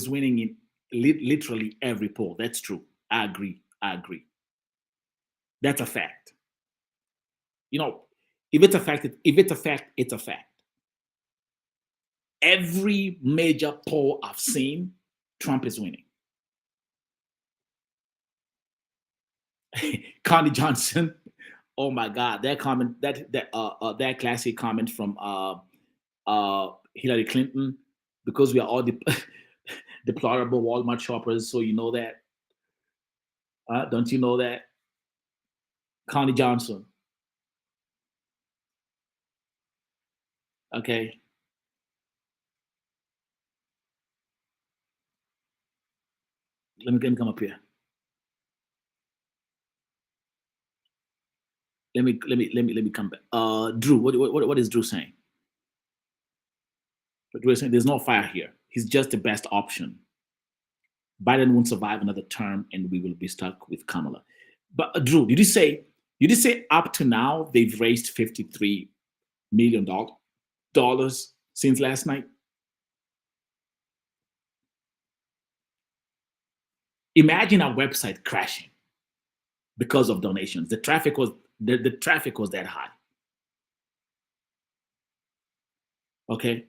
winning in literally every poll. That's true. I agree. That's a fact. If it's a fact, it's a fact. Every major poll I've seen, Trump is winning. Connie Johnson, oh my God, that comment, that classic comment from Hillary Clinton, because we are all deplorable Walmart shoppers. So you know that, don't you know that? Connie Johnson. Okay. Let me come up here. Let me come back. Drew, what is Drew saying? But Drew is saying there's no fire here. He's just the best option. Biden won't survive another term, and we will be stuck with Kamala. But Drew, did you say up to now they've raised $53 million since last night? Imagine our website crashing because of donations. The traffic was that high. Okay.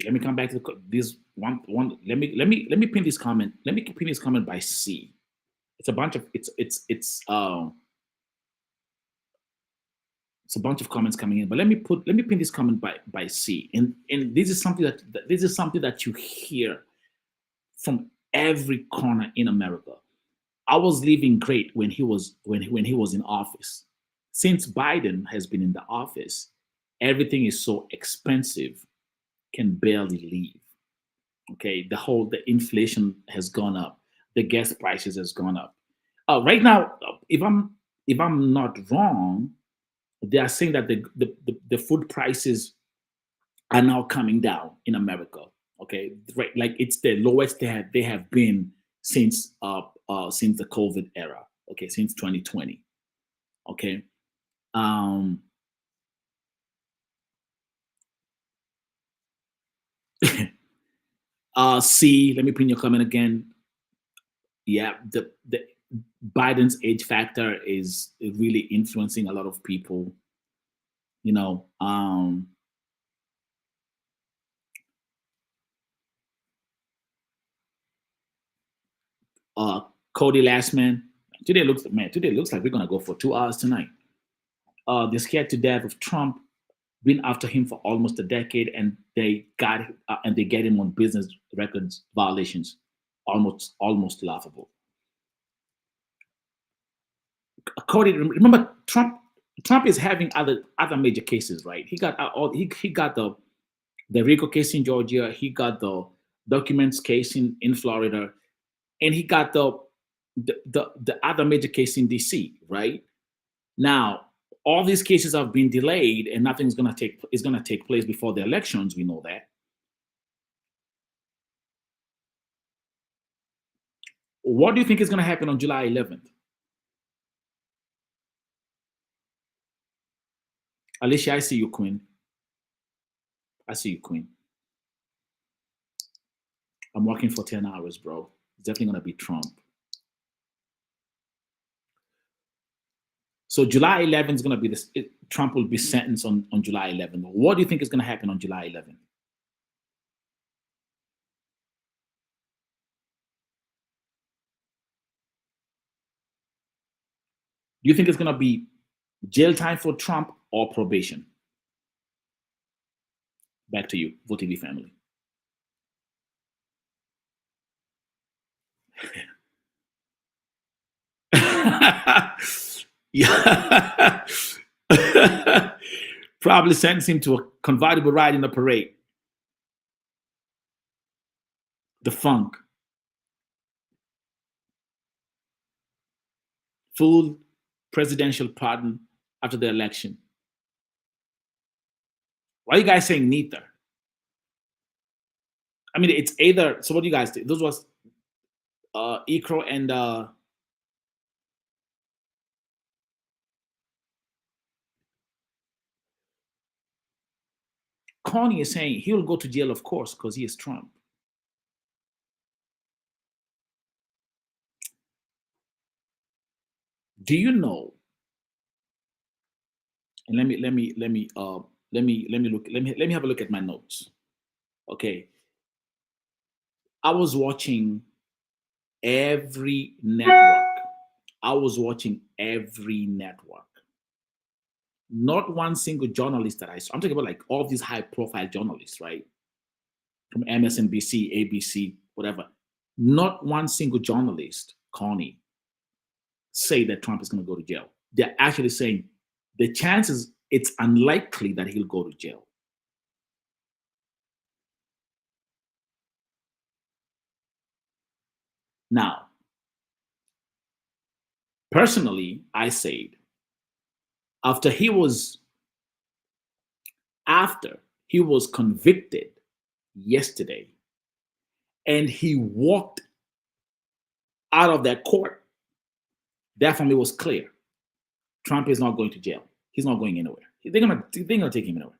Let me come back to this one. Let me pin this comment. Let me pin this comment by C. It's a bunch of it's a bunch of comments coming in, but let me pin this comment by C. And this is something that you hear from every corner in America. I was living great when he was in office. Since Biden has been in the office, everything is so expensive, can barely leave. Okay, the inflation has gone up, the gas prices has gone up. Right now, if I'm not wrong, they are saying that the food prices are now coming down in America. Okay, right, like it's the lowest they have been since the COVID era. Okay, since 2020. Okay, C. Let me pin your comment again. Yeah, the Biden's age factor is really influencing a lot of people. Cody Lastman. Today looks like we're gonna go for 2 hours tonight. They're scared to death of Trump been after him for almost a decade, and they get him on business records violations, almost laughable. Remember, Trump is having other major cases, right? He got he got the RICO case in Georgia, he got the documents case in Florida, and he got the other major case in DC, right? Now, all these cases have been delayed, and nothing's gonna take place before the elections. We know that. What do you think is gonna happen on July 11th? Alicia, I see you, Queen. I see you, Queen. I'm working for 10 hours, bro. It's definitely gonna be Trump. So July 11th is going to be this. Trump will be sentenced on July 11th. What do you think is going to happen on July 11th? Do you think it's going to be jail time for Trump or probation? Back to you, Vote TV family. Yeah. Probably sentence him to a convertible ride in the parade. The funk. Full presidential pardon after the election. Why are you guys saying neither? I mean, it's either. So what do you guys think? Those was Ikro and Connie is saying he'll go to jail, of course, because he is Trump. Do you know? And let me have a look at my notes. Okay. I was watching every network. Not one single journalist that I saw. I'm talking about like all these high-profile journalists, right? From MSNBC, ABC, whatever. Not one single journalist, Connie, say that Trump is going to go to jail. They're actually saying the chances, it's unlikely that he'll go to jail. Now, personally, I said, after he was convicted yesterday and he walked out of that court, that for me was clear. Trump is not going to jail. He's not going anywhere. They're gonna take him anywhere.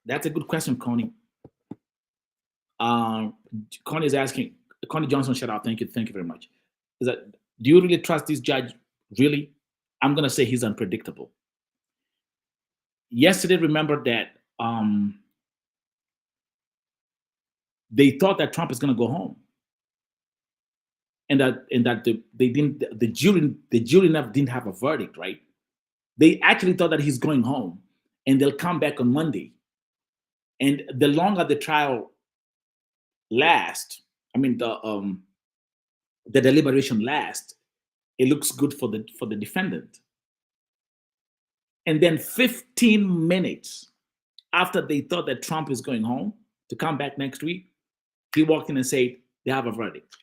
That's a good question, Connie. Connie is asking, Connie Johnson, shout out. Thank you very much. Is that, do you really trust this judge? Really? I'm gonna say he's unpredictable. Yesterday, remember that they thought that Trump is gonna go home, and that the jury didn't have a verdict, right? They actually thought that he's going home, and they'll come back on Monday. And the longer the trial lasts, I mean the deliberation lasts, it looks good for the defendant. And then 15 minutes after they thought that Trump is going home to come back next week, he walked in and said they have a verdict.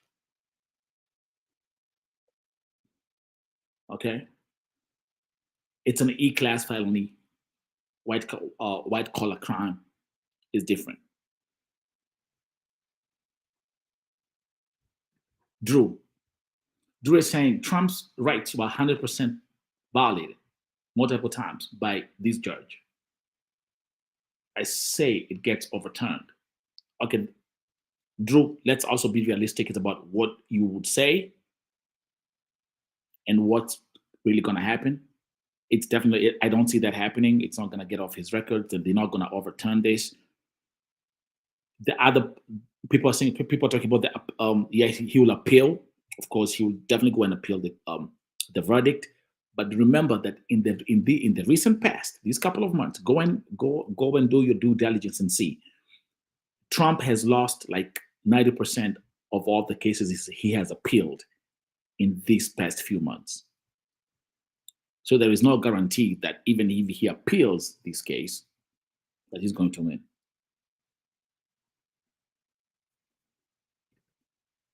Okay, it's an E-class felony. White collar crime is different. Drew is saying Trump's rights were 100% violated multiple times by this judge. I say it gets overturned. Okay, Drew, let's also be realistic. It's about what you would say and what's really going to happen. It's definitely, I don't see that happening. It's not going to get off his record, and they're not going to overturn this. The other people are saying, people are talking about the, yeah, he will appeal. Of course, he will definitely go and appeal the verdict. But remember that in the recent past, these couple of months, go and do your due diligence and see. Trump has lost like 90% of all the cases he has appealed in these past few months. So there is no guarantee that even if he appeals this case, that he's going to win.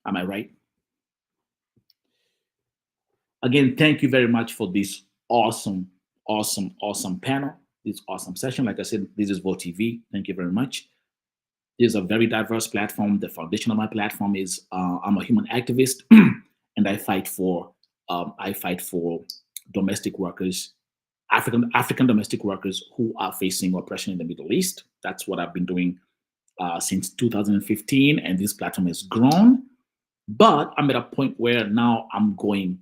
Am I right? Again, thank you very much for this awesome panel, this awesome session. Like I said, this is Vote TV. Thank you very much. This is a very diverse platform. The foundation of my platform is I'm a human activist, and I fight for domestic workers, African domestic workers who are facing oppression in the Middle East. That's what I've been doing since 2015, and this platform has grown. But I'm at a point where now I'm going,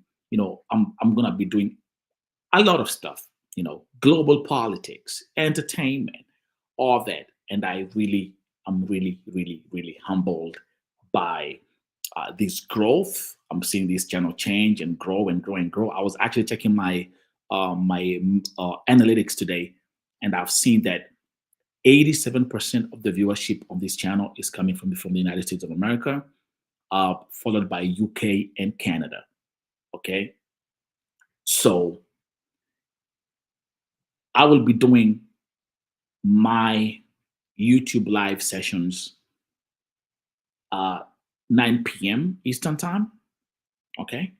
I'm going to be doing a lot of stuff, global politics, entertainment, all that. And I'm really humbled by this growth. I'm seeing this channel change and grow and grow and grow. I was actually checking my analytics today, and I've seen that 87% of the viewership on this channel is coming from the United States of America, followed by UK and Canada. Okay, so I will be doing my YouTube live sessions 9 p.m. Eastern time. Okay,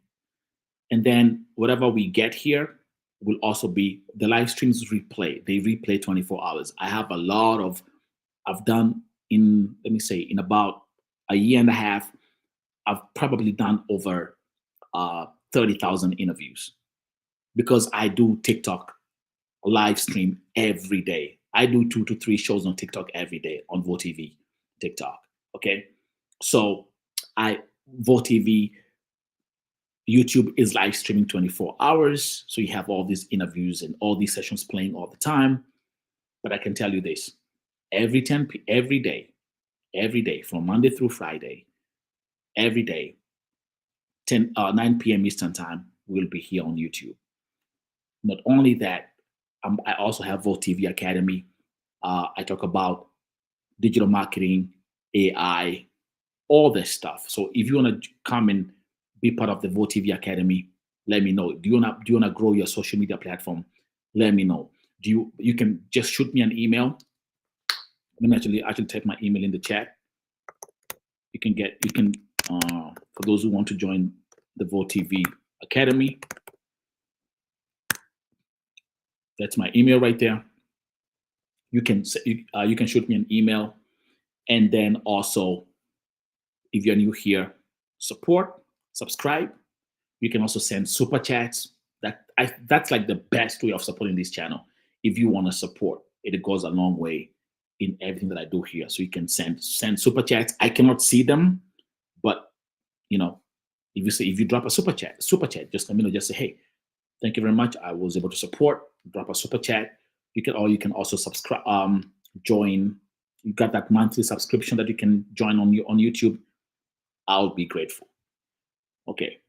and then whatever we get here will also be the live streams replay. They replay 24 hours. I have a lot of, I've done in about a year and a half, I've probably done over 30,000 interviews, because I do TikTok live stream every day. I do 2 to 3 shows on TikTok every day on Vote TV TikTok. Okay, so Vote TV YouTube is live streaming 24 hours. So you have all these interviews and all these sessions playing all the time. But I can tell you this, every day, from Monday through Friday, every day, 9 p.m. Eastern time, we'll be here on YouTube. Not only that, I also have Vote TV Academy. I talk about digital marketing, AI, all this stuff. So if you want to come and be part of the Vote TV Academy, let me know. Do you want to grow your social media platform? Let me know. You can just shoot me an email. Let me actually type my email in the chat. You can for those who want to join the Vote TV Academy, that's my email right there. You can shoot me an email, and then also, if you're new here, subscribe. You can also send super chats. That's like the best way of supporting this channel. If you want to support, it goes a long way in everything that I do here. So you can send super chats. I cannot see them, but if you drop a super chat, just let me know. Just say, hey, thank you very much. I was able to support. Drop a super chat. You can also subscribe. Join. You got that monthly subscription that you can join on YouTube. I'll be grateful. Okay.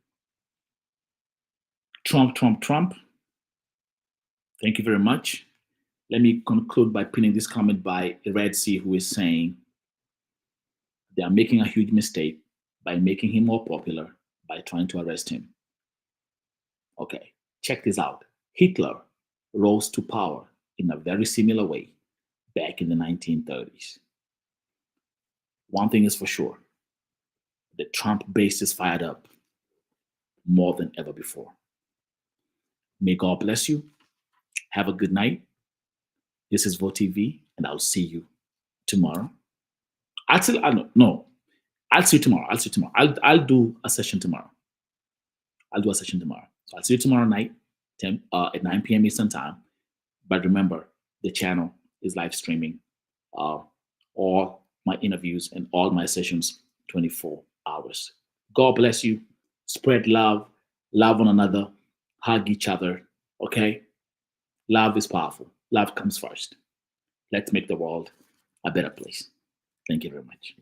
Trump. Thank you very much. Let me conclude by pinning this comment by Red Sea, who is saying they are making a huge mistake by making him more popular by trying to arrest him. Okay, check this out. Hitler rose to power in a very similar way back in the 1930s. One thing is for sure, the Trump base is fired up more than ever before. May God bless you. Have a good night. This is Vote TV, and I'll see you tomorrow. I'll see you tomorrow. I'll do a session tomorrow. So I'll see you tomorrow night, at 9 p.m. Eastern time. But remember, the channel is live streaming all my interviews and all my sessions 24 hours. God bless you. Spread love. Love one another. Hug each other. Okay? Love is powerful. Love comes first. Let's make the world a better place. Thank you very much.